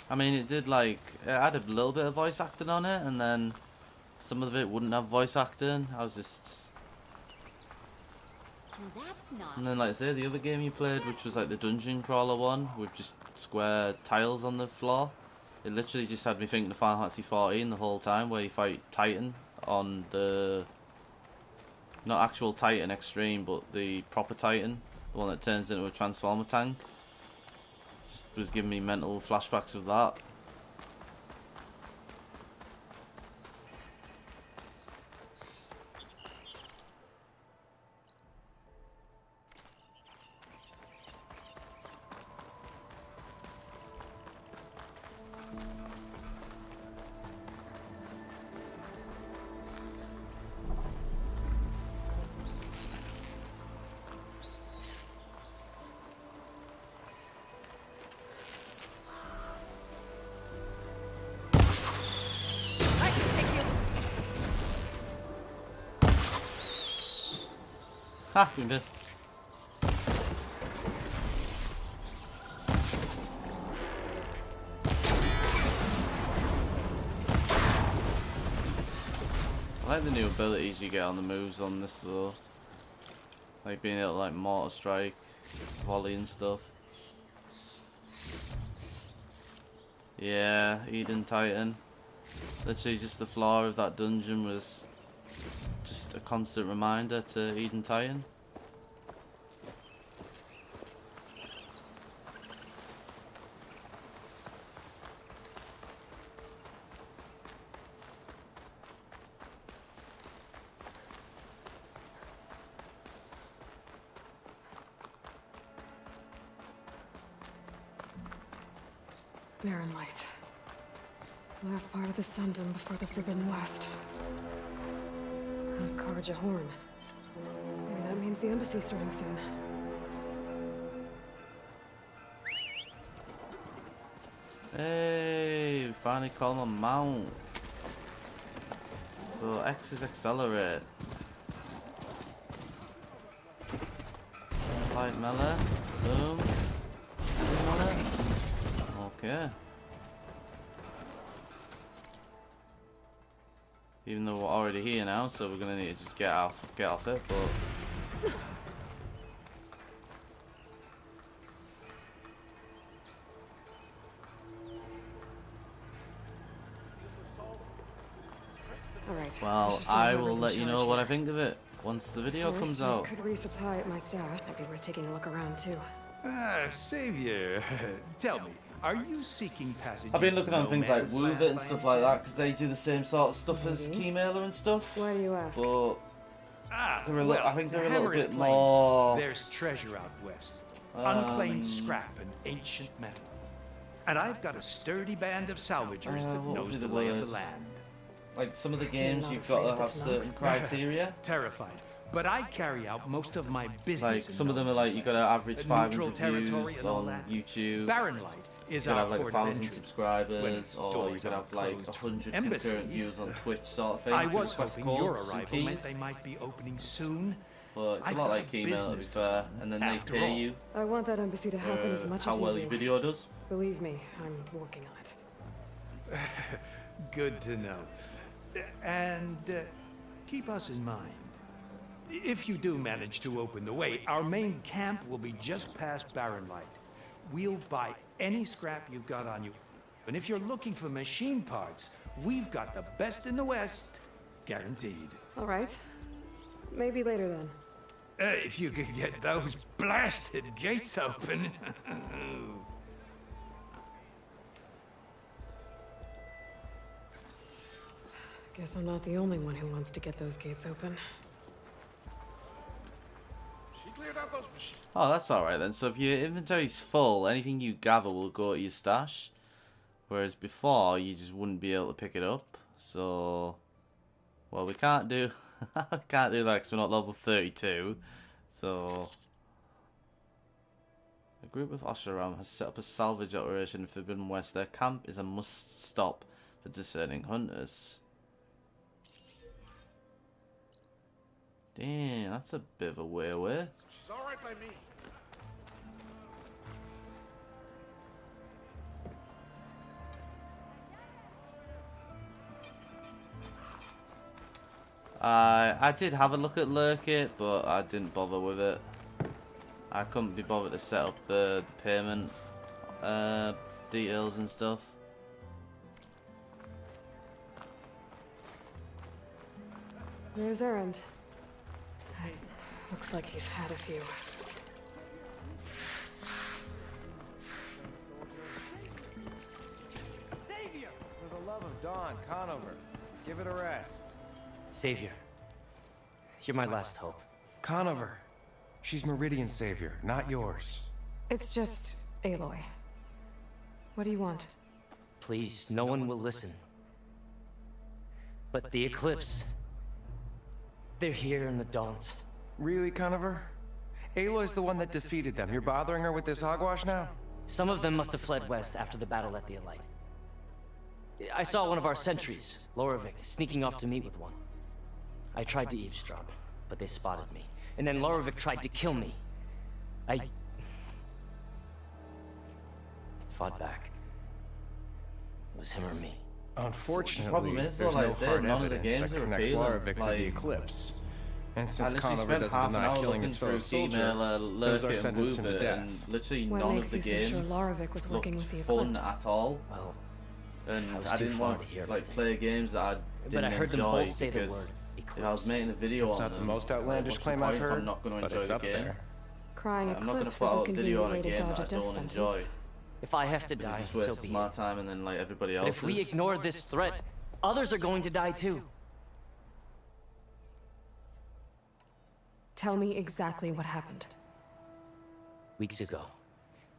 I mean, it did like, it had a little bit of voice acting on it, and then some of it wouldn't have voice acting. I was just... Well, that's not. And then, like I say, the other game you played, which was like the dungeon crawler one, with just square tiles on the floor, It literally just had me thinking of Final Fantasy 14 the whole time, where you fight Titan on the... Not actual Titan Extreme, but the proper Titan. The one that turns into a Transformer tank. Just was giving me mental flashbacks of that. Ha! We missed. I like the new abilities you get on the moves on this though. Like being able to like mortar strike, volley and stuff. Yeah, Eden Titan. Literally just the floor of that dungeon was just a constant reminder to Eden Titan. Barren Light. Last part of the Sundom before the Forbidden West. Karja Horn. Maybe that means the embassy's starting soon. Hey, we finally called my mount. So X is accelerate. Light melee. Boom. Heavy melee. Okay. Even though we're already here now, so we're gonna need to just get off it, but Alright. well, I will let you know what I think of it once the video comes out. Could resupply at my stash. Might be worth taking a look around too. Savior, tell me, are you seeking passage? I've been looking on things like Woover and stuff like that because they do the same sort of stuff as Keymailer and stuff. Why do you ask? But they're a well, I think they're a to little hammer it bit plain, more. There's treasure out west, unclaimed scrap and ancient metal, and I've got a sturdy band of salvagers that what would knows be the the lay of word? the land. Like some of the games, not you've got to afraid have to certain knock. criteria. Terrified, but I carry out most of my business. Like in some of them are no like man's you got to land. average Neutral 500 territory views and all on that. YouTube. Barren Light is You could our have like port of 1,000 entry. When subscribers, its or you doors could are have like closed. 100 Embassy, concurrent views on Twitch, sort of thing. I to was request hoping your codes and arrival meant keys. they might be opening soon. But it's I've a lot got like a Keymailer to be business to fair, run, and then they after pay all. you I want that embassy to happen as much how as well you your do. video does. Believe me, I'm working on it. Good to know. And keep us in mind. If you do manage to open the way, our main camp will be just past Barren Light. We'll buy any scrap you've got on you. And if you're looking for machine parts, we've got the best in the West, guaranteed. All right. Maybe later then. If you could get those blasted gates open. Guess I'm not the only one who wants to get those gates open. She cleared out those machines. Oh, that's alright then. So if your inventory's full, anything you gather will go to your stash. Whereas before, you just wouldn't be able to pick it up. So, well, we can't do... I can't do that because we're not level 32. So... A group of Osharam has set up a salvage operation in Forbidden West. Their camp is a must-stop for discerning hunters. Damn, that's a bit of a way away. She's all right by me. I did have a look at Lurk It, but I didn't bother with it. I couldn't be bothered to set up the payment details and stuff. There's Erend. Looks like he's had a few. Savior! For the love of Dawn, Conover, give it a rest. Savior, you're my last hope. Conover. She's Meridian's savior, not yours. It's just Aloy. What do you want? Please, no one will listen. But the Eclipse... they're here in the Daunt. Really, Conover? Aloy's the one that defeated them. You're bothering her with this hogwash now? Some of them must have fled west after the battle at the Elite. I saw one of our sentries, Lorovic, sneaking off to meet with one. I tried to eavesdrop, but they spotted me. And then Lorovic tried to kill me. I... fought back. It was him or me. Unfortunately, The problem is, there's though, no like I said, hard none of the evidence games that are connects appealing, Lorovic to like- the Eclipse. And I since literally Conover spent doesn't half an deny hour killing looking his through fellow soldier, female Lozar Lurk and sentenced him to Woover, death. and literally What none of makes the you so sure games Lorovic was working looked with the fun Eclipse? at all. Well, And was I too didn't far want to hear like everything. play games that I But didn't I heard them enjoy both say the because word if I was making a video It's on not them, the most like, outlandish what's the claim point I've if heard, I'm not going to but enjoy it's the up game. there. Crying I'm not going to Eclipse put is a out a video convenient on a way to game dodge that a I death don't sentence. enjoy. If I have to Because it die, just so wastes be my it. time and then like everybody But else's. if we ignore this threat, others are going to die too. Tell me exactly what happened. Weeks ago,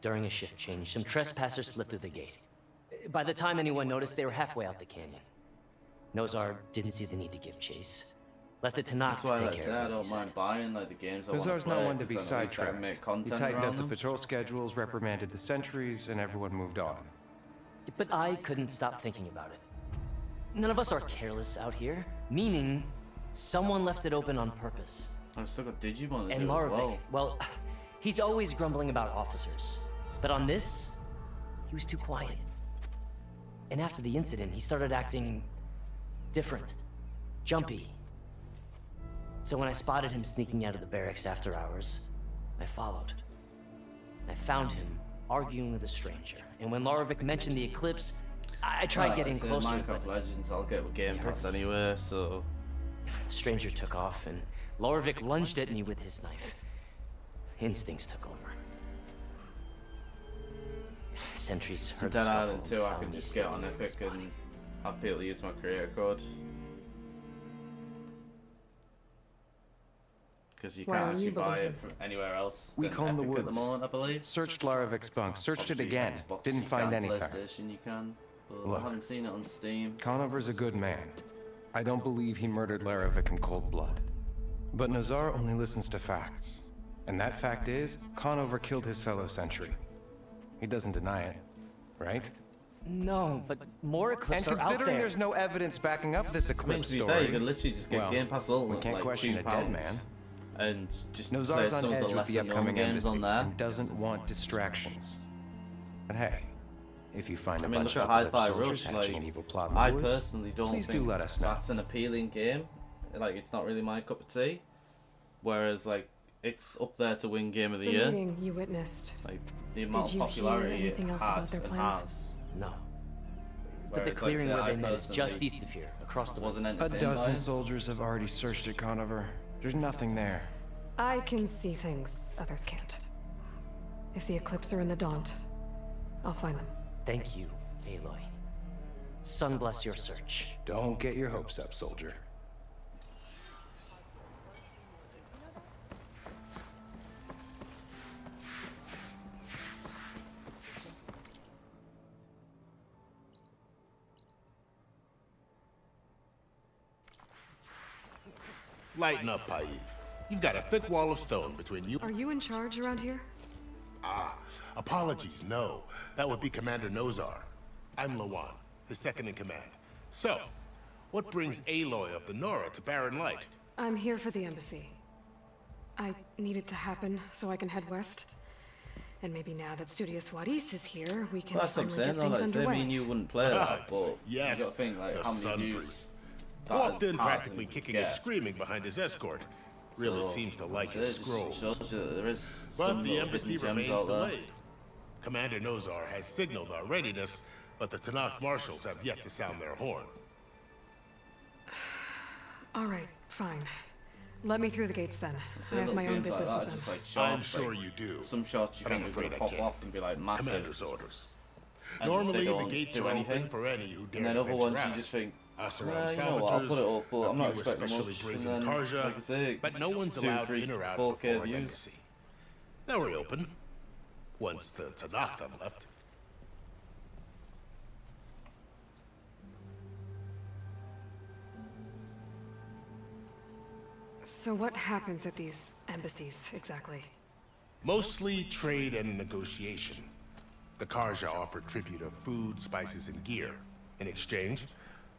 during a shift change, some trespassers slipped through the gate. By the time anyone noticed, they were halfway out the canyon. Nozar didn't see the need to give chase. Let the Tanakh That's why take like, I care said, of I it. don't mind buying like the games I want to Lozar's play. not one to be 'cause then at least I can sidetracked. make He content tightened around up the them. patrol schedules, reprimanded the sentries, and everyone moved on. But I couldn't stop thinking about it. None of us are careless out here, meaning someone left it open on purpose. I've still got Digimon to And do as Lorovic, well. well, he's always grumbling about officers. But on this, he was too quiet. And after the incident, he started acting different, jumpy. So when I spotted him sneaking out of the barracks after hours, I followed. I found him arguing with a stranger. And when Lorovic mentioned the Eclipse, I tried Like, getting I said, closer, Minecraft but Legends, I'll get with Game Pass anyway, so... the stranger took off, and Lorovic lunged at me with his knife. Instincts took over. Sentries heard the Dead scuffle Island and 2, I found can me just get standing on near Epic his body. and have people use my creator code. Because you Why can't don't you actually buy believe it from anywhere else We than combed the Epic at the woods. moment, I believe. Searched Larovic's bunk, searched it Obviously, again, Xbox didn't you find can, anything. PlayStation you can, but Look. I haven't seen it on Steam. Conover's a good man. I don't believe he murdered Larovic in cold blood. But Nazar only listens to facts. And that fact is, Conover killed his fellow sentry. He doesn't deny it, right? No, but more And Eclipse are out considering there. there's no evidence backing up this I mean, Eclipse to be story... fair, you could literally just get well, Game Pass Ultimate we can't for like question a £2 dead man. and just play Nazar's some on of edge the with the lesser known upcoming games embassy on there. and doesn't want distractions. But hey, if you find I a mean, bunch look of at Eclipse Hi-Fi soldiers Rush, hatching like, an evil plot in the I woods, personally don't please think do let us know. that's an appealing game. Like, it's not really my cup of tea. Whereas, like, it's up there to win Game of the The Year. meeting you witnessed. Like, the amount Did of you hear popularity it anything else about has their and plans? has. No. But the Whereas, clearing like, where say, they I met is just personally east of here, across the wasn't A entertained by dozen it. soldiers have already searched it, Conover. There's nothing there. I can see things others can't. If the Eclipse are in the Daunt, I'll find them. Thank you, Aloy. Sun bless your search. Don't get your hopes up, soldier. Lighten up, Paiv. You've got a thick wall of stone between you. Are you in charge around here? Ah, apologies, no. That would be Commander Nozar. I'm Lawan, his second in command. So, what brings Aloy of the Nora to Barren Light? I'm here for the embassy. I need it to happen so I can head west. And maybe now that Studios Juarez is here, we can Well, that's what I'm finally saying get though, things like, say underway. me and you wouldn't play that, but Yes, you gotta think, like, the how Sun many views Priest. that Walked has in had practically and kicking get. and screaming behind his escort. Really So, seems to like that's his it, just scrolls. shows you that there is But some the little embassy hidden gems remains out there. delayed. Commander Nozar has signaled our readiness, but the Tanakh marshals have yet to sound their horn. All right, Fine. Let me through the gates then. See, I have little my own games like business that with are them. just like I'm shots, sure like, you do. Some shots you but I'm think are afraid gonna I pop can't. off and be like massive. Commander's orders. And Normally, they the don't gates do are anything. open for any who dare And then to other venture ones out. you just think, Us around you know what, I'll put it up, but a I'm not few expecting especially much. And brazen then, Karja, like I say, but no one's 2, allowed 3, in or out 4K before an views. embassy. Now we're open. Once the Tanakh have left. So what happens at these embassies, exactly? Mostly trade and negotiation. The Karja offer tribute of food, spices, and gear. In exchange,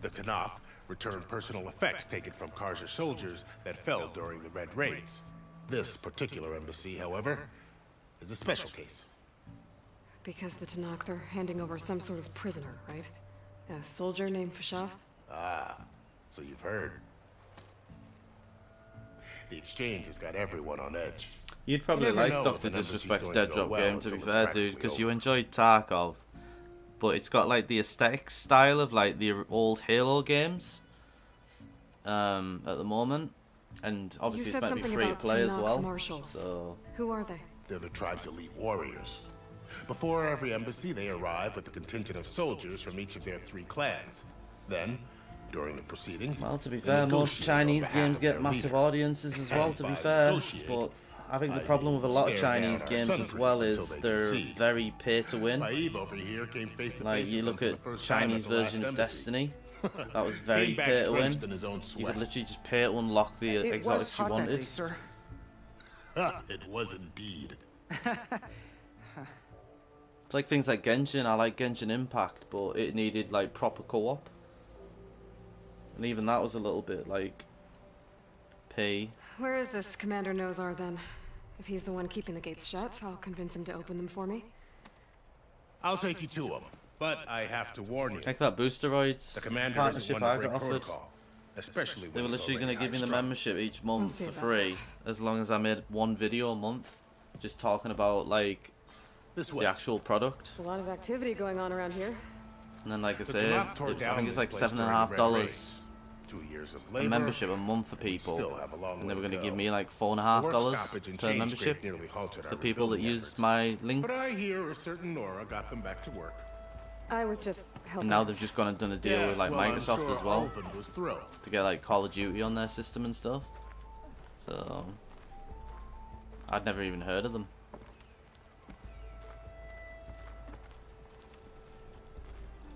the Tanakh return personal effects taken from Karja soldiers that fell during the Red Raids. This particular embassy, however, is a special case. Because the Tanakh, they're handing over some sort of prisoner, right? A soldier named Fashav? Ah, so you've heard. The exchange has got everyone on edge. You'd probably You never like know Dr. if an embassy's Disrespect's going Dead to go Drop well game, to be until it's fair, dude, practically because you over. enjoyed Tarkov, but it's got like the aesthetic style of like the old Halo games at the moment, and obviously it's meant to be free to play as well. Marshals. So Who are they? They're the tribe's elite warriors. Before every embassy, they arrive with a contingent of soldiers from each of their 3 clans. Then, during the proceedings, well, to be they fair, most negotiate on Chinese behalf games of get their massive leader. audiences as well. And To be by fair, negotiate, but I think the I problem with a lot of stare down Chinese our games sun as well priests is until they they're concede. very pay to win. Maeve over here came face to Like face you with look them for at the first time Chinese at the last version of embassy. Destiny, that was very Came back pay to win. drenched in his own You sweat. could literally just pay to unlock the exotics you wanted. It was indeed. It's like things like Genshin. I like Genshin Impact, but it needed like proper co-op, and even that was a little bit like pay. Where is this Commander Nozar then? If he's the one keeping the gates shut, I'll convince him to open them for me. I'll take you to him, but I have to warn you. Like that Boosteroids The commander partnership isn't one I to break got offered. protocol, especially They when were he's literally going to already give me the high-strung. membership each month see for about free, that. as long as I made 1 video a month, just talking about like This the way. actual product. There's a lot of activity going on around here. And then, like I The say, Tanakh tore I think down it's like this place during the Red $7.50 Raids. 2 years of a labor. membership a month for people, still have a long and they way were to going to give go. me like The work $4.50 stoppage and per change membership grade nearly halted for our people that rebuilding used efforts. my link. But I hear a certain Nora got them back to work. I was just helping. And now out. they've just gone and done a deal Yes, with like well, I'm Microsoft sure as well Alvin was thrilled. to get like Call of Duty on their system and stuff. So I'd never even heard of them.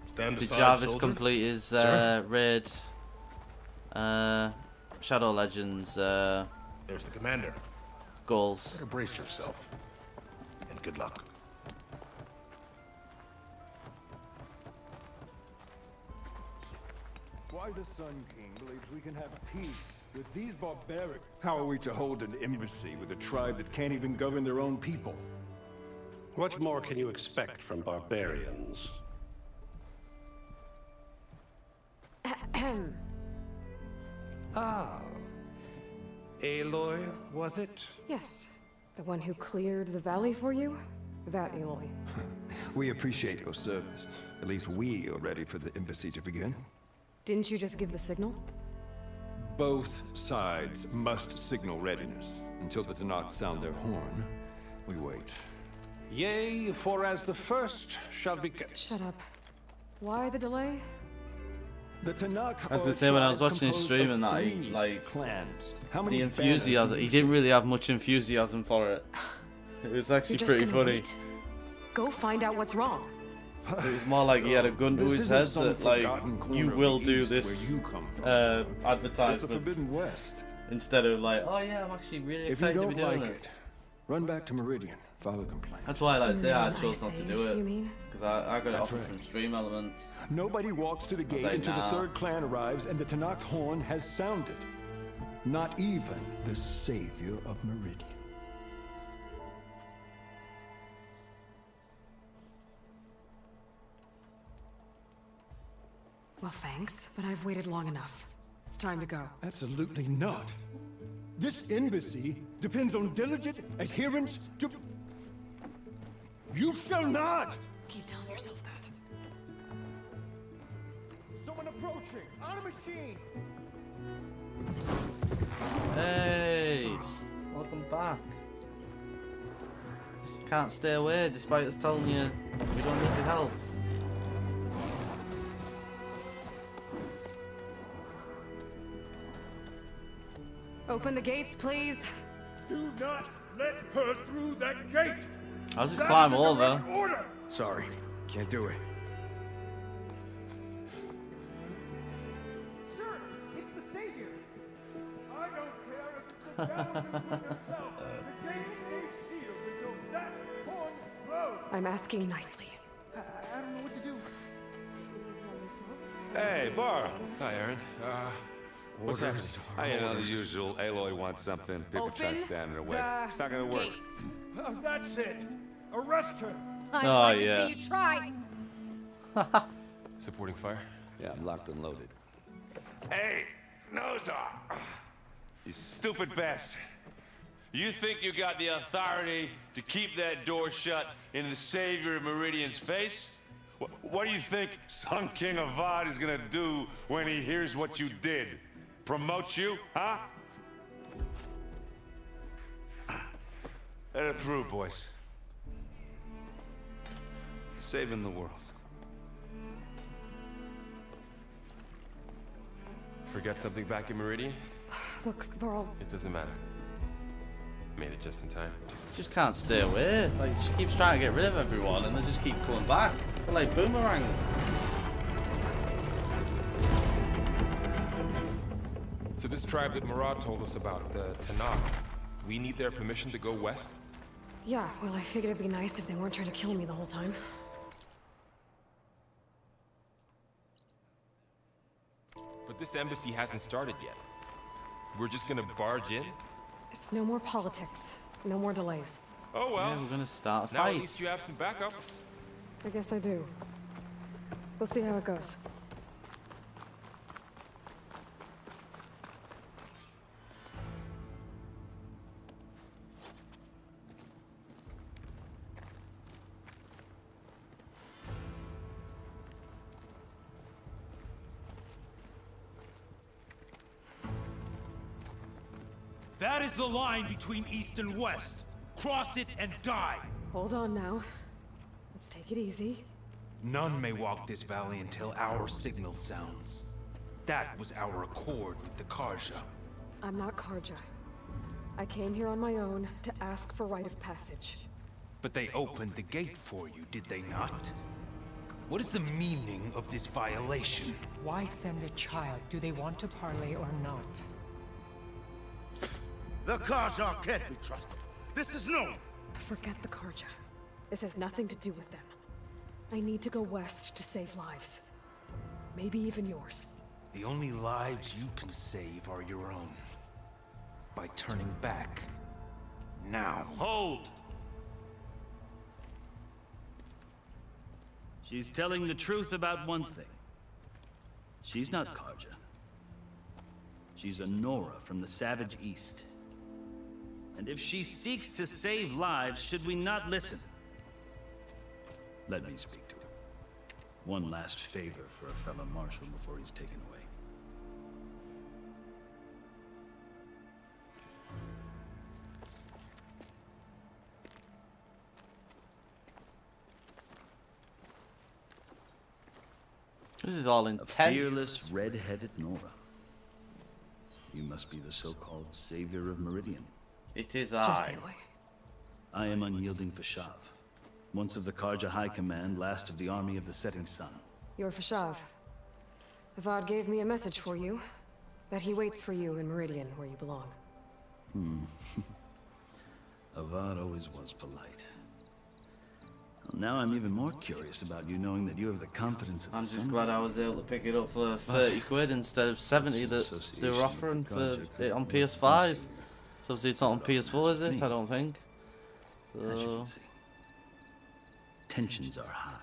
Stand Did aside, Jarvis soldier. complete his Sir? raid? Shadow Legends There's the commander. goals. Better brace yourself. And good luck. Why the Sun King believes we can have peace with these barbarics? How are we to hold an embassy with a tribe that can't even govern their own people? What more can you expect from barbarians? Ah. Aloy, was it? Yes. The one who cleared the valley for you? That Aloy. We appreciate your service. At least we are ready for the embassy to begin. Didn't you just give the signal? Both sides must signal readiness. Until the Tanakh sound their horn, we wait. Yea, for as the first shall be... Shut up. Why the delay? The Tanakh I was gonna say when I was watching his stream and that he like clans. the enthusiasm. He didn't really have much enthusiasm for it. It was actually You're just pretty gonna funny. wait? Go find out what's wrong. It was more like he had a gun to This his isn't head some that like forgotten corner you of will the do East this where you come from. It's the advertisement Forbidden West. instead of like, oh yeah, I'm actually really If you excited to don't be doing like this. it, run back to Meridian. File a complaint. That's why, like I say, I Man, chose I not to do saved, it you mean? because I got it That's offered right. from Stream Elements. Nobody walks to the I was gate like, until nah. the third clan arrives and the Tanakh horn has sounded. Not even the savior of Meridian. Well, thanks, but I've waited long enough. It's time to go. Absolutely not. This embassy depends on diligent adherence to... You shall not! Keep telling yourself that. Someone approaching! On a machine! can't stay away despite us telling you we don't need your help. Open the gates, please. Do not let her through that gate! I'll just climb over. Order! Sorry, can't do it. Sir, it's the Savior! I don't care if it's the Galaxy herself. The gate stays sealed until that horn blows! I'm asking nicely. I don't know what to do. Hey, Var. Hi, Aaron. What's happening? I know the usual. Aloy wants something. People try Open standing in the way. the It's not gonna work. gates. That's it! Arrest her! I'd Oh, like yeah. to see you try. Supporting fire? Yeah, I'm locked and loaded. Hey, Nozar! You stupid bastard. You think you got the authority to keep that door shut in the Savior of Meridian's face? What do you think Sun King Avad is gonna do when he hears what you did? Promote you, huh? Let her through, boys. Saving the world. Forget something back in Meridian? Look, Varl, It doesn't matter. Made it just in time. Just can't stay away. Like, she keeps trying to get rid of everyone and they just keep coming back. They're like boomerangs. So this tribe that Murad told us about, the Tanakh, we need their permission to go west? yeah, well, I figured it'd be nice if they weren't trying to kill me the whole time. But this embassy hasn't started yet. We're just gonna barge in? It's no more politics. No more delays. Oh well. Yeah, we're gonna start a Now at fight. least you have some backup. I guess I do. We'll see how it goes. That is the line between East and West. Cross it and die. Hold on now. Let's take it easy. None may walk this valley until our signal sounds. That was our accord with the Karja. I'm not Karja. I came here on my own to ask for rite of passage. But they opened the gate for you, did they not? What is the meaning of this violation? Why send a child? Do they want to parley or not? The Karja can't be trusted. This is known. Forget the Karja. This has nothing to do with them. I need to go west to save lives. Maybe even yours. The only lives you can save are your own. By turning back. Now. Hold! She's telling the truth about one thing. She's not Karja. She's a Nora from the Savage East. And if she seeks to save lives, should we not listen? Let me speak to her. One last favor for a fellow marshal before he's taken away. This is all intense. A fearless, red-headed Nora. You must be the so-called savior of Meridian. It is Just I. Aloy. I am unyielding Fashav, once of the Karja High Command, last of the army of the Setting Sun. You're Fashav. Avad gave me a message for you. That he waits for you in Meridian, where you belong. Avad always was polite. Well, now I'm even more curious about you knowing that you have the confidence of I'm the just Sun. glad I was able to pick it up for 30 quid instead of 70 that they were offering for it on PS5. So obviously it's not on PS4, is it? I don't think. As you So can see, tensions are high.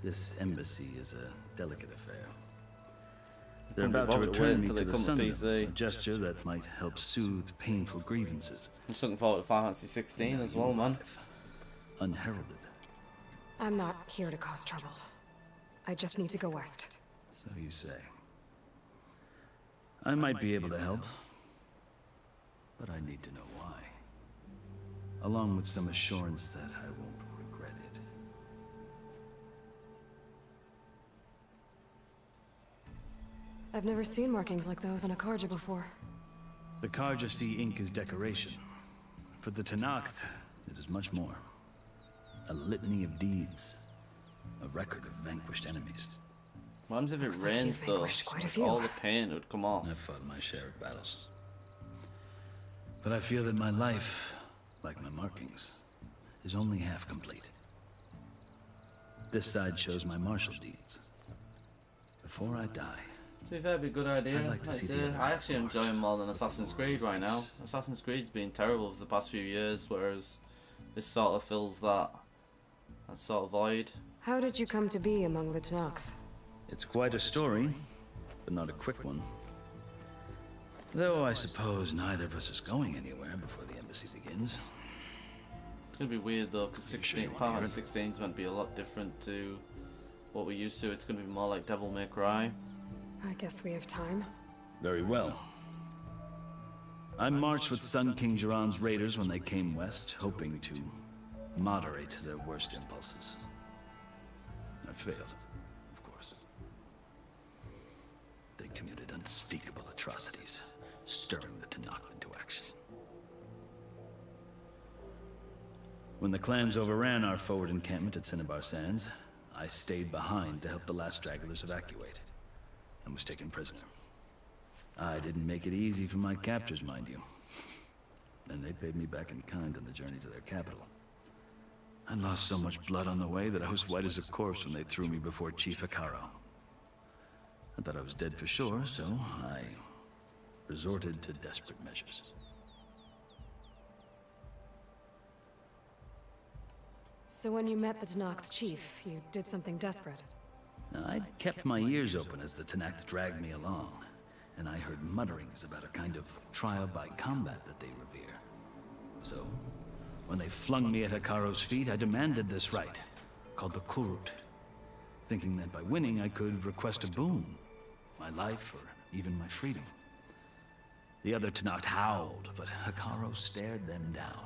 This embassy is a delicate affair. They're Wouldn't be about to bothered to return wait me until to they the come to Sun, PC. a gesture that might help soothe painful grievances. I'm just looking forward to Final Fantasy 16 as well, man. Unheralded. I'm not here to cause trouble. I just need to go west. So you say. I might be able to help, but I need to know why. along with some assurance that I won't regret it. I've never seen markings like those on a Karja before. The Karja see ink as decoration. For the Tenakth, it is much more. A litany of deeds. A record of vanquished enemies. What happens if it Looks like rains you've though? vanquished quite a Like, few. all the paint would come off. I've fought my share of battles. But I feel that my life, like my markings, is only half complete. This side shows my martial deeds. Before I die, To be fair, it'd be a good idea. I'd like to see the other I half actually enjoy them more than Assassin's Creed right now. Assassin's Creed's been terrible for the past few years, whereas this sort of fills that sort of void. How did you come to be among the Tenakth? it's quite a story, but not a quick one. Though I suppose neither of us is going anywhere before the embassy begins. It's gonna be weird though, because 16 is meant to be a lot different to what we're used to. It's gonna be more like Devil May Cry. I guess we have time. Very well. I marched with Sun King Jiran's raiders when they came west, hoping to moderate their worst impulses. I failed, of course. They committed unspeakable atrocities, stirring the Tenakth into action. When the clans overran our forward encampment at Cinnabar Sands, I stayed behind to help the last stragglers evacuate, and was taken prisoner. I didn't make it easy for my captors, mind you. And they paid me back in kind on the journey to their capital. I lost so much blood on the way that I was white as a corpse when they threw me before Chief Hikaro. I thought I was dead for sure, so I resorted to desperate measures. So when you met the Tenakth chief, you did something desperate. I'd kept my ears open as the Tenakth dragged me along, and I heard mutterings about a kind of trial by combat that they revere. So, when they flung me at Hikaro's feet, I demanded this right, called the Kurut, thinking that by winning I could request a boon, my life or even my freedom. The other Tenakth howled, but Hikaro stared them down,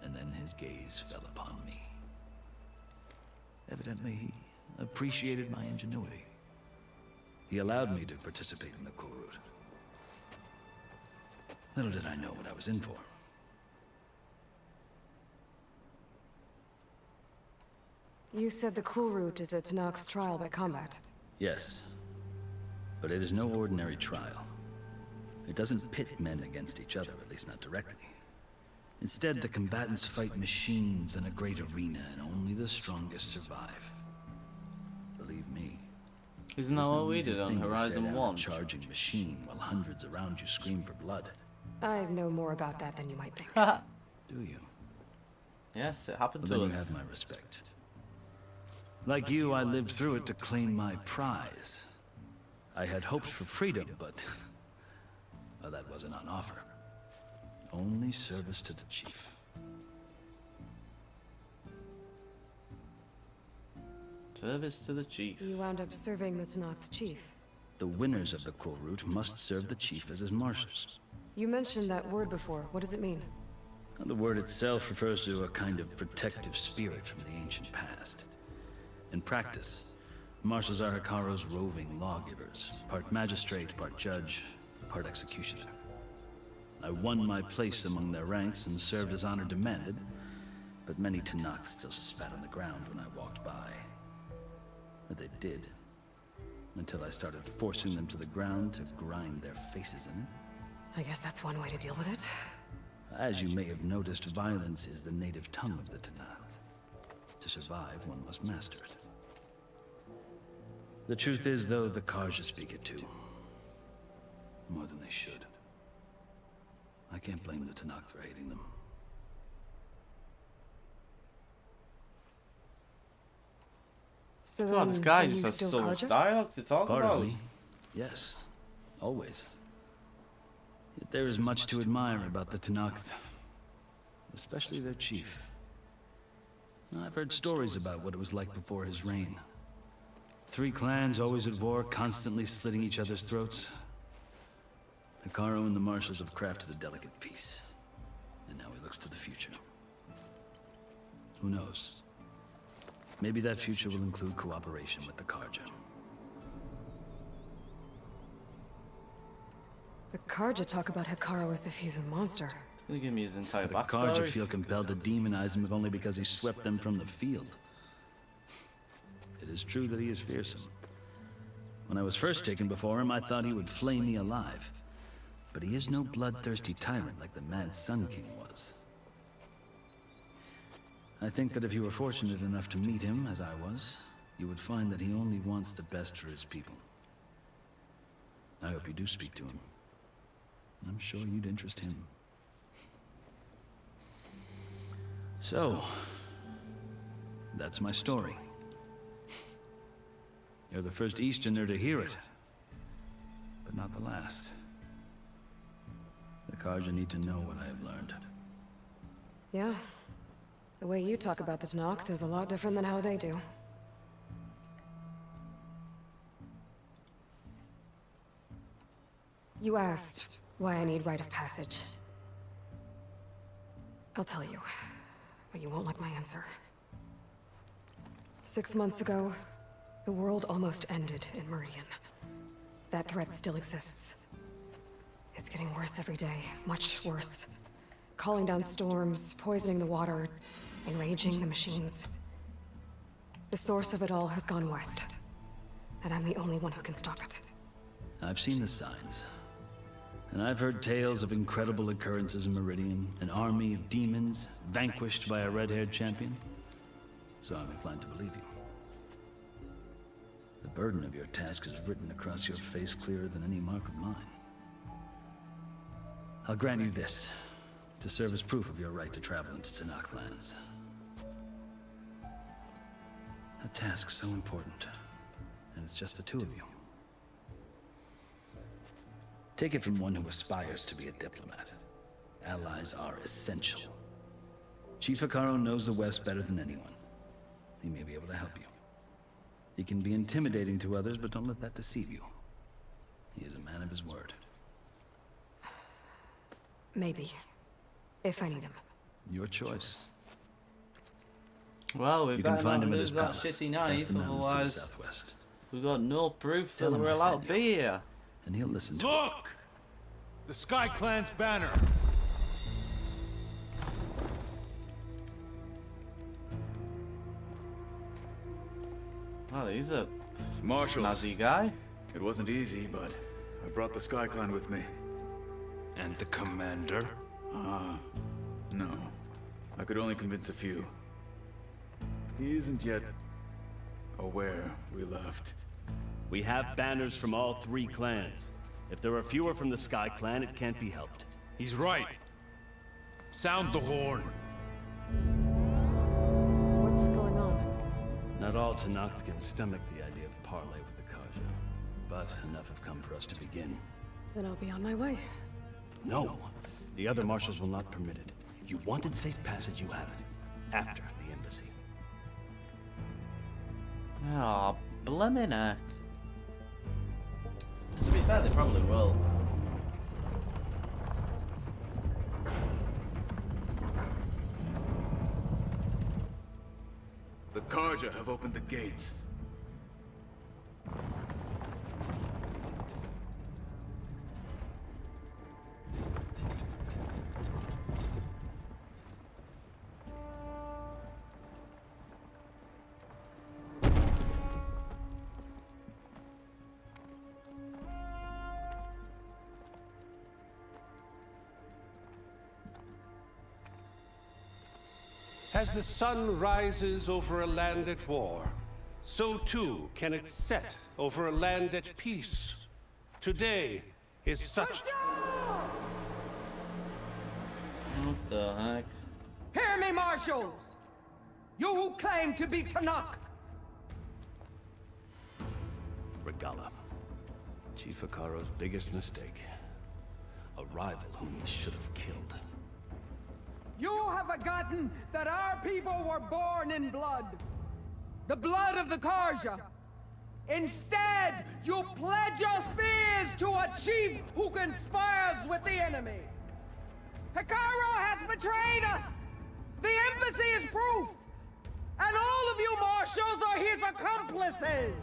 and then his gaze fell upon me. Evidently, he appreciated my ingenuity. He allowed me to participate in the Kurut. Little did I know what I was in for. You said the Kurut is a Tenakth's trial by combat. Yes, but it is no ordinary trial. It doesn't pit men against each other, at least not directly. Instead, the combatants fight machines in a great arena, and only the strongest survive. Believe me. Isn't that what we did on Horizon 1? Charging machine while hundreds around you scream for blood. I know more about that than you might think. Do you? Yes, it happened Well, to then us. you have my respect. Like you, I lived through it to claim my prize. I had hopes for freedom, but well, that wasn't on offer. Only service to the chief. Service to the chief. You wound up serving the Tenakth chief. The winners of the Kurut must serve the chief as his marshals. You mentioned that word before. What does it mean? The word itself refers to a kind of protective spirit from the ancient past. In practice, marshals are Hikaro's roving lawgivers, part magistrate, part judge, part executioner. I won my place among their ranks and served as honor demanded, but many Tenakth still spat on the ground when I walked by. But they did, until I started forcing them to the ground to grind their faces in it. I guess that's one way to deal with it. As you may have noticed, violence is the native tongue of the Tenakth. To survive, one must master it. The truth is, though, the Karja speak it too. More than they should. I can't blame the Tenakth for hating them. So God, this then, guy are just you has still so much Karja? dialogue to talk Part about. of me, yes. Always. Yet there is much to admire about the Tenakth. Especially their chief. I've heard stories about what it was like before his reign. 3 clans always at war, constantly slitting each other's throats. Hikaro and the marshals have crafted a delicate peace. And now he looks to the future. Who knows? Maybe that future will include cooperation with the Karja. The Karja talk about Hikaru as if he's a monster. Can you give me his entire The backstory? Karja feel compelled to demonize him if only because he swept them from the field. It is true that he is fearsome. When I was first taken before him, I thought he would flame me alive. But he is no bloodthirsty tyrant like the Mad Sun King was. I think that if you were fortunate enough to meet him, as I was, you would find that he only wants the best for his people. I hope you do speak to him. I'm sure you'd interest him. So, that's my story. You're the first Easterner to hear it, but not the last. The Karja need to know what I have learned. Yeah. The way you talk about the Tanakh is a lot different than how they do. You asked why I need rite of passage. I'll tell you, but you won't like my answer. 6 months ago, the world almost ended in Meridian. That threat still exists. It's getting worse every day, much worse. Calling down storms, poisoning the water, enraging the machines. The source of it all has gone west, and I'm the only one who can stop it. I've seen the signs. And I've heard tales of incredible occurrences in Meridian, an army of demons vanquished by a red-haired champion. So I'm inclined to believe you. The burden of your task is written across your face clearer than any mark of mine. I'll grant you this, to serve as proof of your right to travel into Tanakh lands. A task so important, and it's just the two of you. Take it from one who aspires to be a diplomat. Allies are essential. Chief Hikaru knows the West better than anyone. He may be able to help you. He can be intimidating to others, but don't let that deceive you. He is a man of his word. Maybe. If I need him. Your choice. Well, we You better can find not him at lose his that palace. shitty That's knife, the mountains to the otherwise southwest. we've got no proof Tell that him we're I allowed sent to be here. And he'll listen to Look! The Sky Clan's banner. Well, he's a Marshals. snazzy guy. It wasn't easy, but I brought the Sky Clan with me. And the commander? No. I could only convince a few. He isn't yet aware we left. We have banners from all 3 clans. If there are fewer from the Sky Clan, it can't be helped. He's right. Sound the horn. What's going on? Not all Tanakh can stomach the idea of parley with the Karja, but enough have come for us to begin. Then I'll be on my way. No, the other marshals will not permit it. You wanted safe passage, you have it. After the embassy. Oh, blimmin' heck. To be fair, they probably will. The Karja have opened the gates. As the sun rises over a land at war, so too can it set over a land at peace. Today is such... What the heck? Hear me, marshals! You who claim to be Tanakh! Regala. Chief Hikaru's biggest mistake. A rival whom he should have killed. You have forgotten that our people were born in blood. The blood of the Karja. Instead, you pledge your spears to a chief who conspires with the enemy. Hikaru has betrayed us! The embassy is proof! And all of you marshals are his accomplices!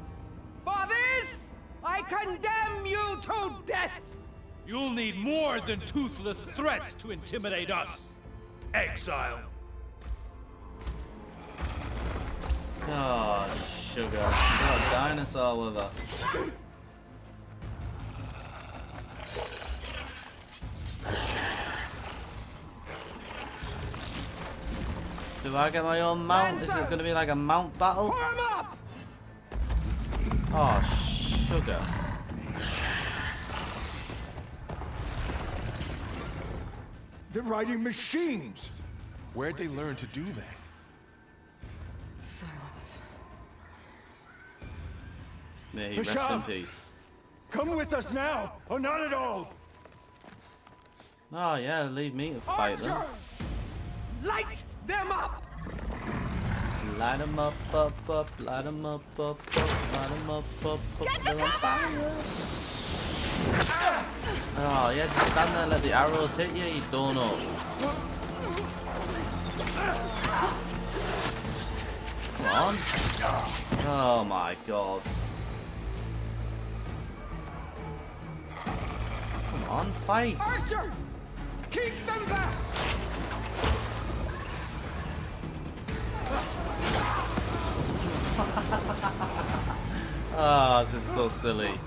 For this, I condemn you to death! You'll need more than toothless threats to intimidate us. Exile. Oh, sugar. Got a dinosaur with her. Do I get my own mount? Is it going to be like a mount battle? Form up! Oh, sugar. They're riding machines! Where'd they learn to do that? Silence. May he rest in Bashar! peace. Come with us now, or not at all! Oh yeah, leave me to fight them. Archer! Light them up! Light them up, light them up, light them up, Get to they're on cover! fire. Oh yeah, just stand there and let the arrows hit you, you donut. Come on. Oh my god. Come on, fight. Archers! Keep them back! Ah, this is so silly.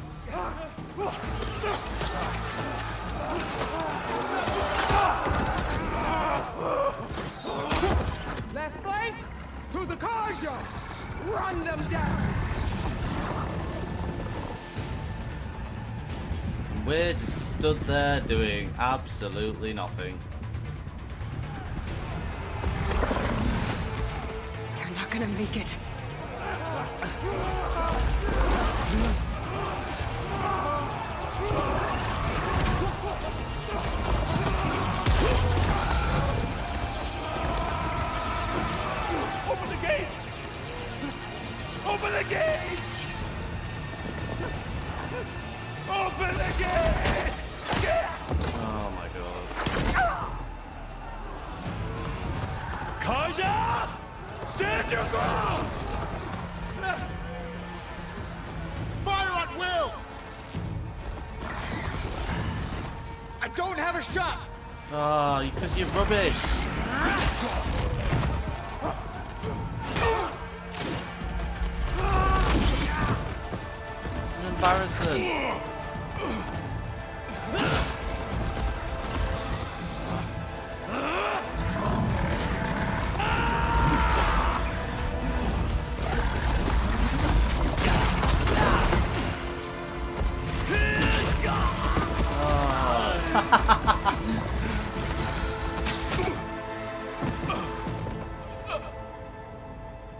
Left flank! To the Karja! Run them down! We're just stood there doing absolutely nothing. They're not gonna make it. Open the gates! Open the gates! Open the gates! Oh my god. Kaja! Stand your ground! Fire at will! I don't have a shot! Oh, because you're rubbish. This is embarrassing.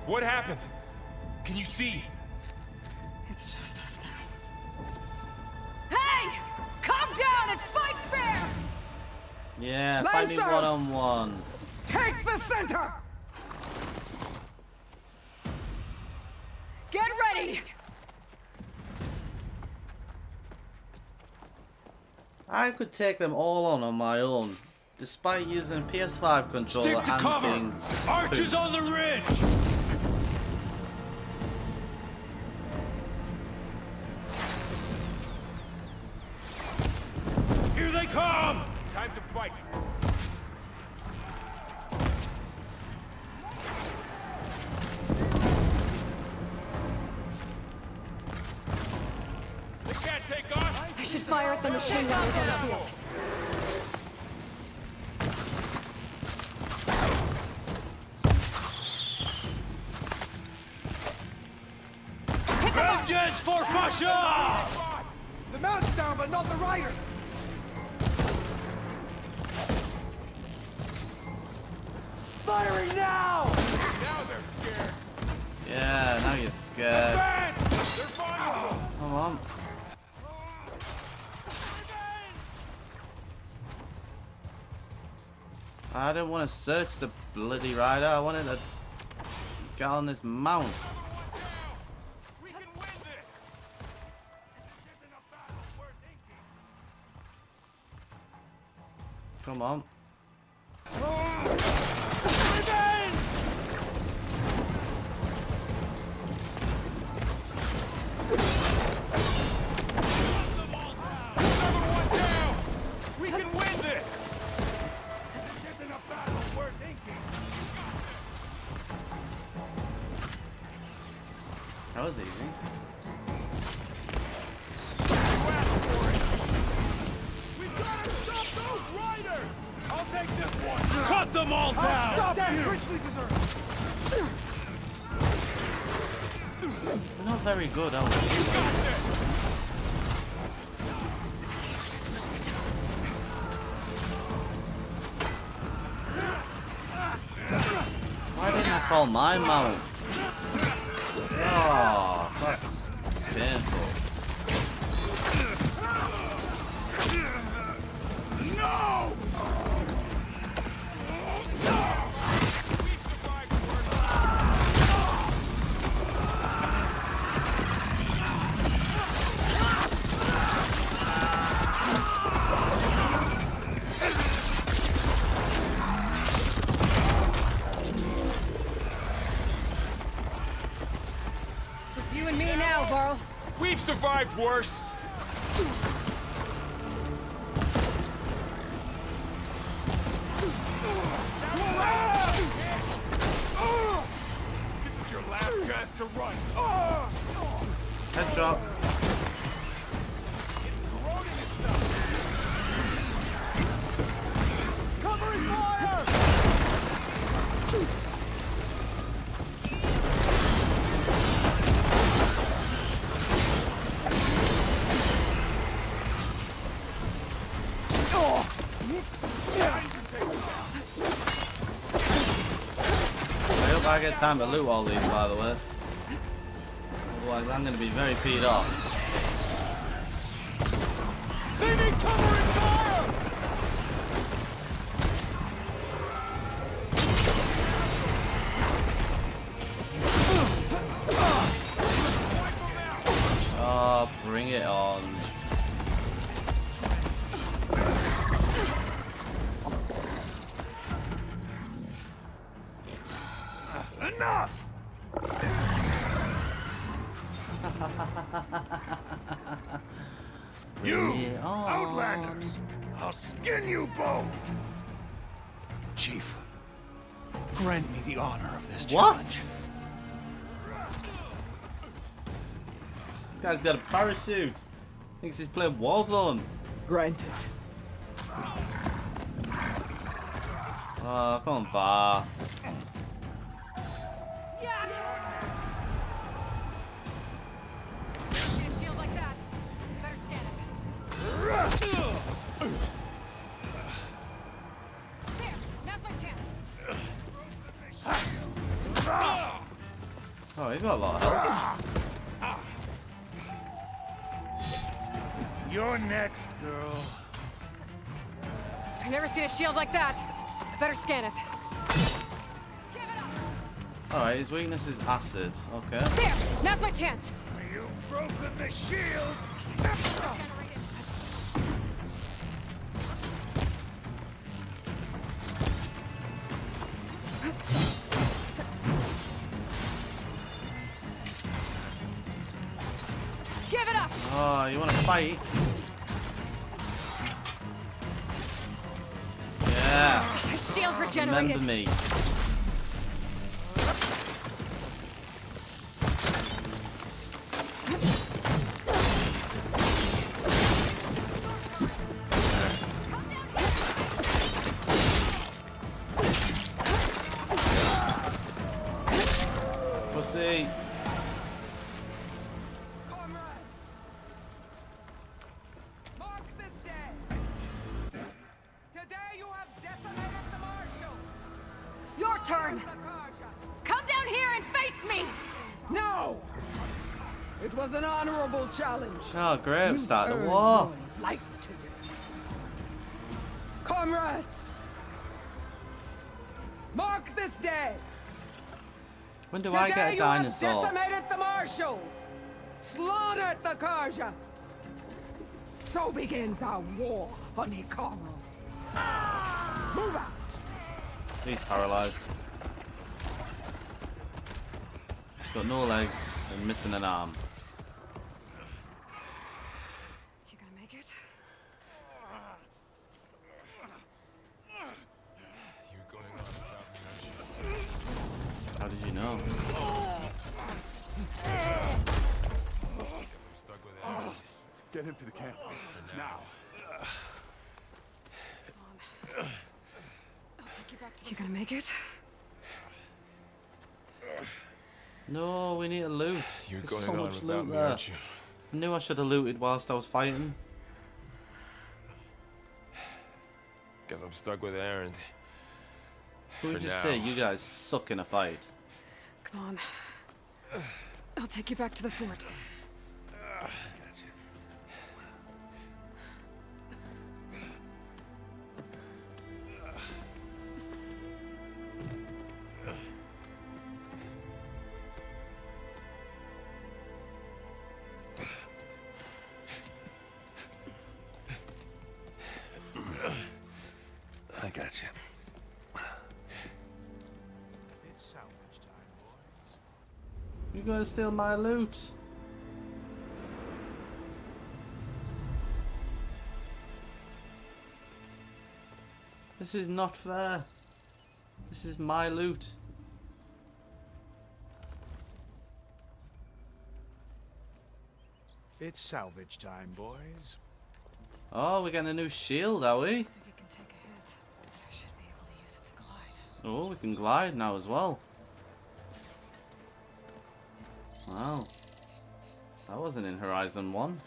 What happened? Can you see? It's just us now. Hey! Calm down and fight fair! Yeah, fight me Lancers! one-on-one. Take the center! Get ready! I could take them all on my own, despite using a PS5 controller Stick to and cover! being Archers on the ridge! Here they come! Time to fight. They can't take us! I should fire at the machine gunners on the field. Vengeance for Fasha! The mount's down, but not the rider! Firing now! Now they're scared. Yeah, now you're scared. Advance! They're vulnerable! Come on. I didn't want to search the bloody rider. I wanted to get on this mount. We can win this! This isn't a battle worth thinking. Come on. We can win this! This isn't a battle worth inking! That was easy. We gotta stop those riders! I'll take this one! Cut them all down! I'll stop you! Richly deserved! We're not very good, are we? Why didn't I call my mount? Oh, that's painful. No! Just you and me now, Varl. We've survived worse! This is your last chance to run! Headshot. Covering fire! I hope I get time to loot all these, by the way. Otherwise, I'm going to be very peed off. They need covering fire! Oh, bring it on. Enough! You Outlanders! I'll skin you both! Chief, grant me the honor of this What? challenge. This guy's got a parachute. Thinks he's playing Warzone. Granted. Oh, come on, Var. Shield like that. Better scan it. There, now's my chance. Oh, he's got a lot of health. You're next, girl. I've never seen a shield like that. Better scan it. Alright, his weakness is acid. Okay. There, now's my chance. You've broken the shield! Give it up! Oh, you want to fight? Yeah. Shield regenerated. Remember me. Pussy. Mark this day. Today you have decimated the Marshal. Your turn. Come down here and face me. No! It was an honorable challenge. Oh, great. You've Start the earned war. your life today. Comrades! Mark this day. When do I get a Today dinosaur? you have decimated the Marshals. Slaughtered the Karja. So begins our war on Hikaru. Move out. He's paralyzed. Got no legs and missing an arm. You gonna make it? No, we need to loot. You're There's going so on much without loot me, there. aren't you? I knew I should have looted whilst I was fighting. Guess I'm stuck with Aaron. Who would For you now. say? You guys suck in a fight. Come on. I'll take you back to the fort. I got you. It's salvage time, boys. You gonna steal my loot? This is not fair. This is my loot. It's salvage time, boys. Oh, we're getting a new shield, are we? I think you can take a hit. I should be able to use it to glide. Oh, we can glide now as well. Wow. That wasn't in Horizon 1. Aloy.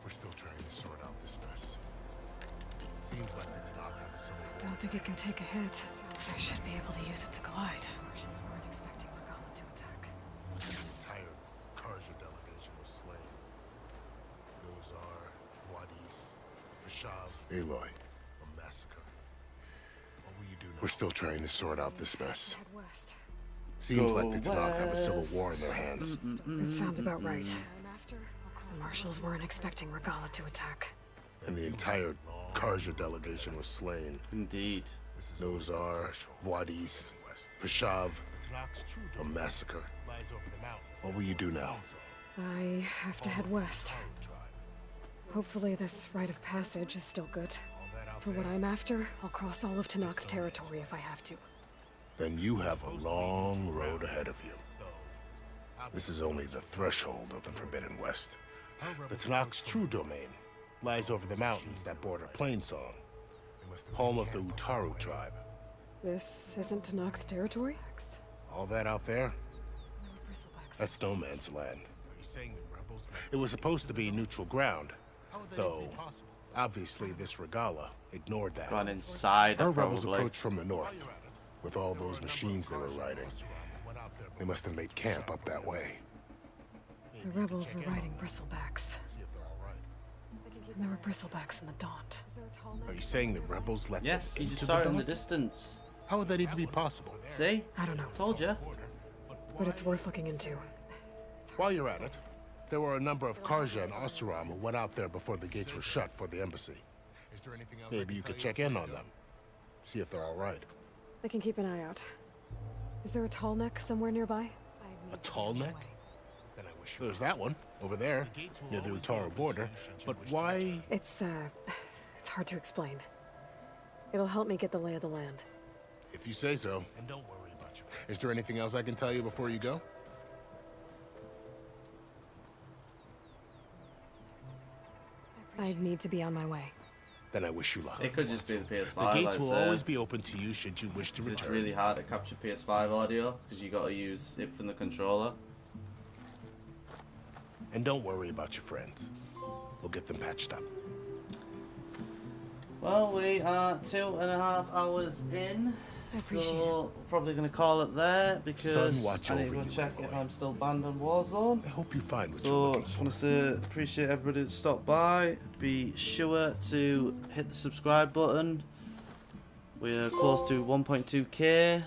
We're still trying to sort out this mess. Seems like the Tanakh have a civil war. Don't think it can take a hit. I should be able to use it to glide. Martians weren't expecting Regala to attack. The entire Karja delegation was slain. Gozar, Wadis, Bashav, Aloy. A massacre. What will you do now? We're still trying to sort out this mess. Head west. Seems like the Tanakh have a civil war in their hands. It sounds about right. The marshals weren't expecting Regala to attack. And the entire Karja delegation was slain. Indeed. Nozar, Wadis, Vashav, a massacre. What will you do now? I have to head west. Hopefully this rite of passage is still good. For what I'm after, I'll cross all of Tanakh's territory if I have to. Then you have a long road ahead of you. This is only the threshold of the Forbidden West. The Tanakh's true domain lies over the mountains that border Plainsong, home of the Utaru tribe. This isn't Tanakh's territory? All that out there, that's no man's land. It was supposed to be neutral ground, though obviously this Regala ignored that. Gone inside, Our rebels probably. approached from the north, with all those machines they were riding. They must have made camp up that way. The rebels were riding bristlebacks. And there were bristlebacks in the Daunt. Are you saying the rebels let Yes, them you into just saw it in the Daunt? distance. How would that even be possible? See? I don't know. Told you. But it's worth looking into. While you're at it, there were a number of Karja and Oseram who went out there before the gates were shut for the embassy. Maybe you could check in on them. See if they're all right. I can keep an eye out. Is there a tall neck somewhere nearby? A tall neck? There's that one, over there, near the Utaru border. But why? It's hard to explain. It'll help me get the lay of the land. If you say so. And don't worry about you. Is there anything else I can tell you before you go? I need to be on my way. Then I wish you luck. It could just be the PS5. The gates I'd will say. always be open to you should you wish to 'Cause it's return. really hard to capture PS5 audio because you got to use it from the controller. And don't worry about your friends. We'll get them patched up. Well, we are 2.5 hours in, I appreciate so probably going to call it there because Sun, watch I need over to go you, check if Aloy. I'm still banned on Warzone. I hope you find what you're So, looking just for. want to say appreciate everybody that stopped by. Be sure to hit the subscribe button. We're close to 1.2k.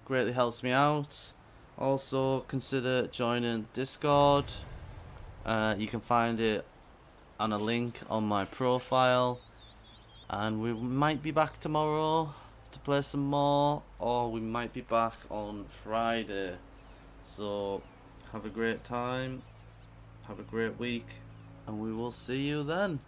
Greatly helps me out. Also, consider joining Discord. You can find it on a link on my profile. And we might be back tomorrow to play some more, or we might be back on Friday. So have a great time, have a great week, and we will see you then.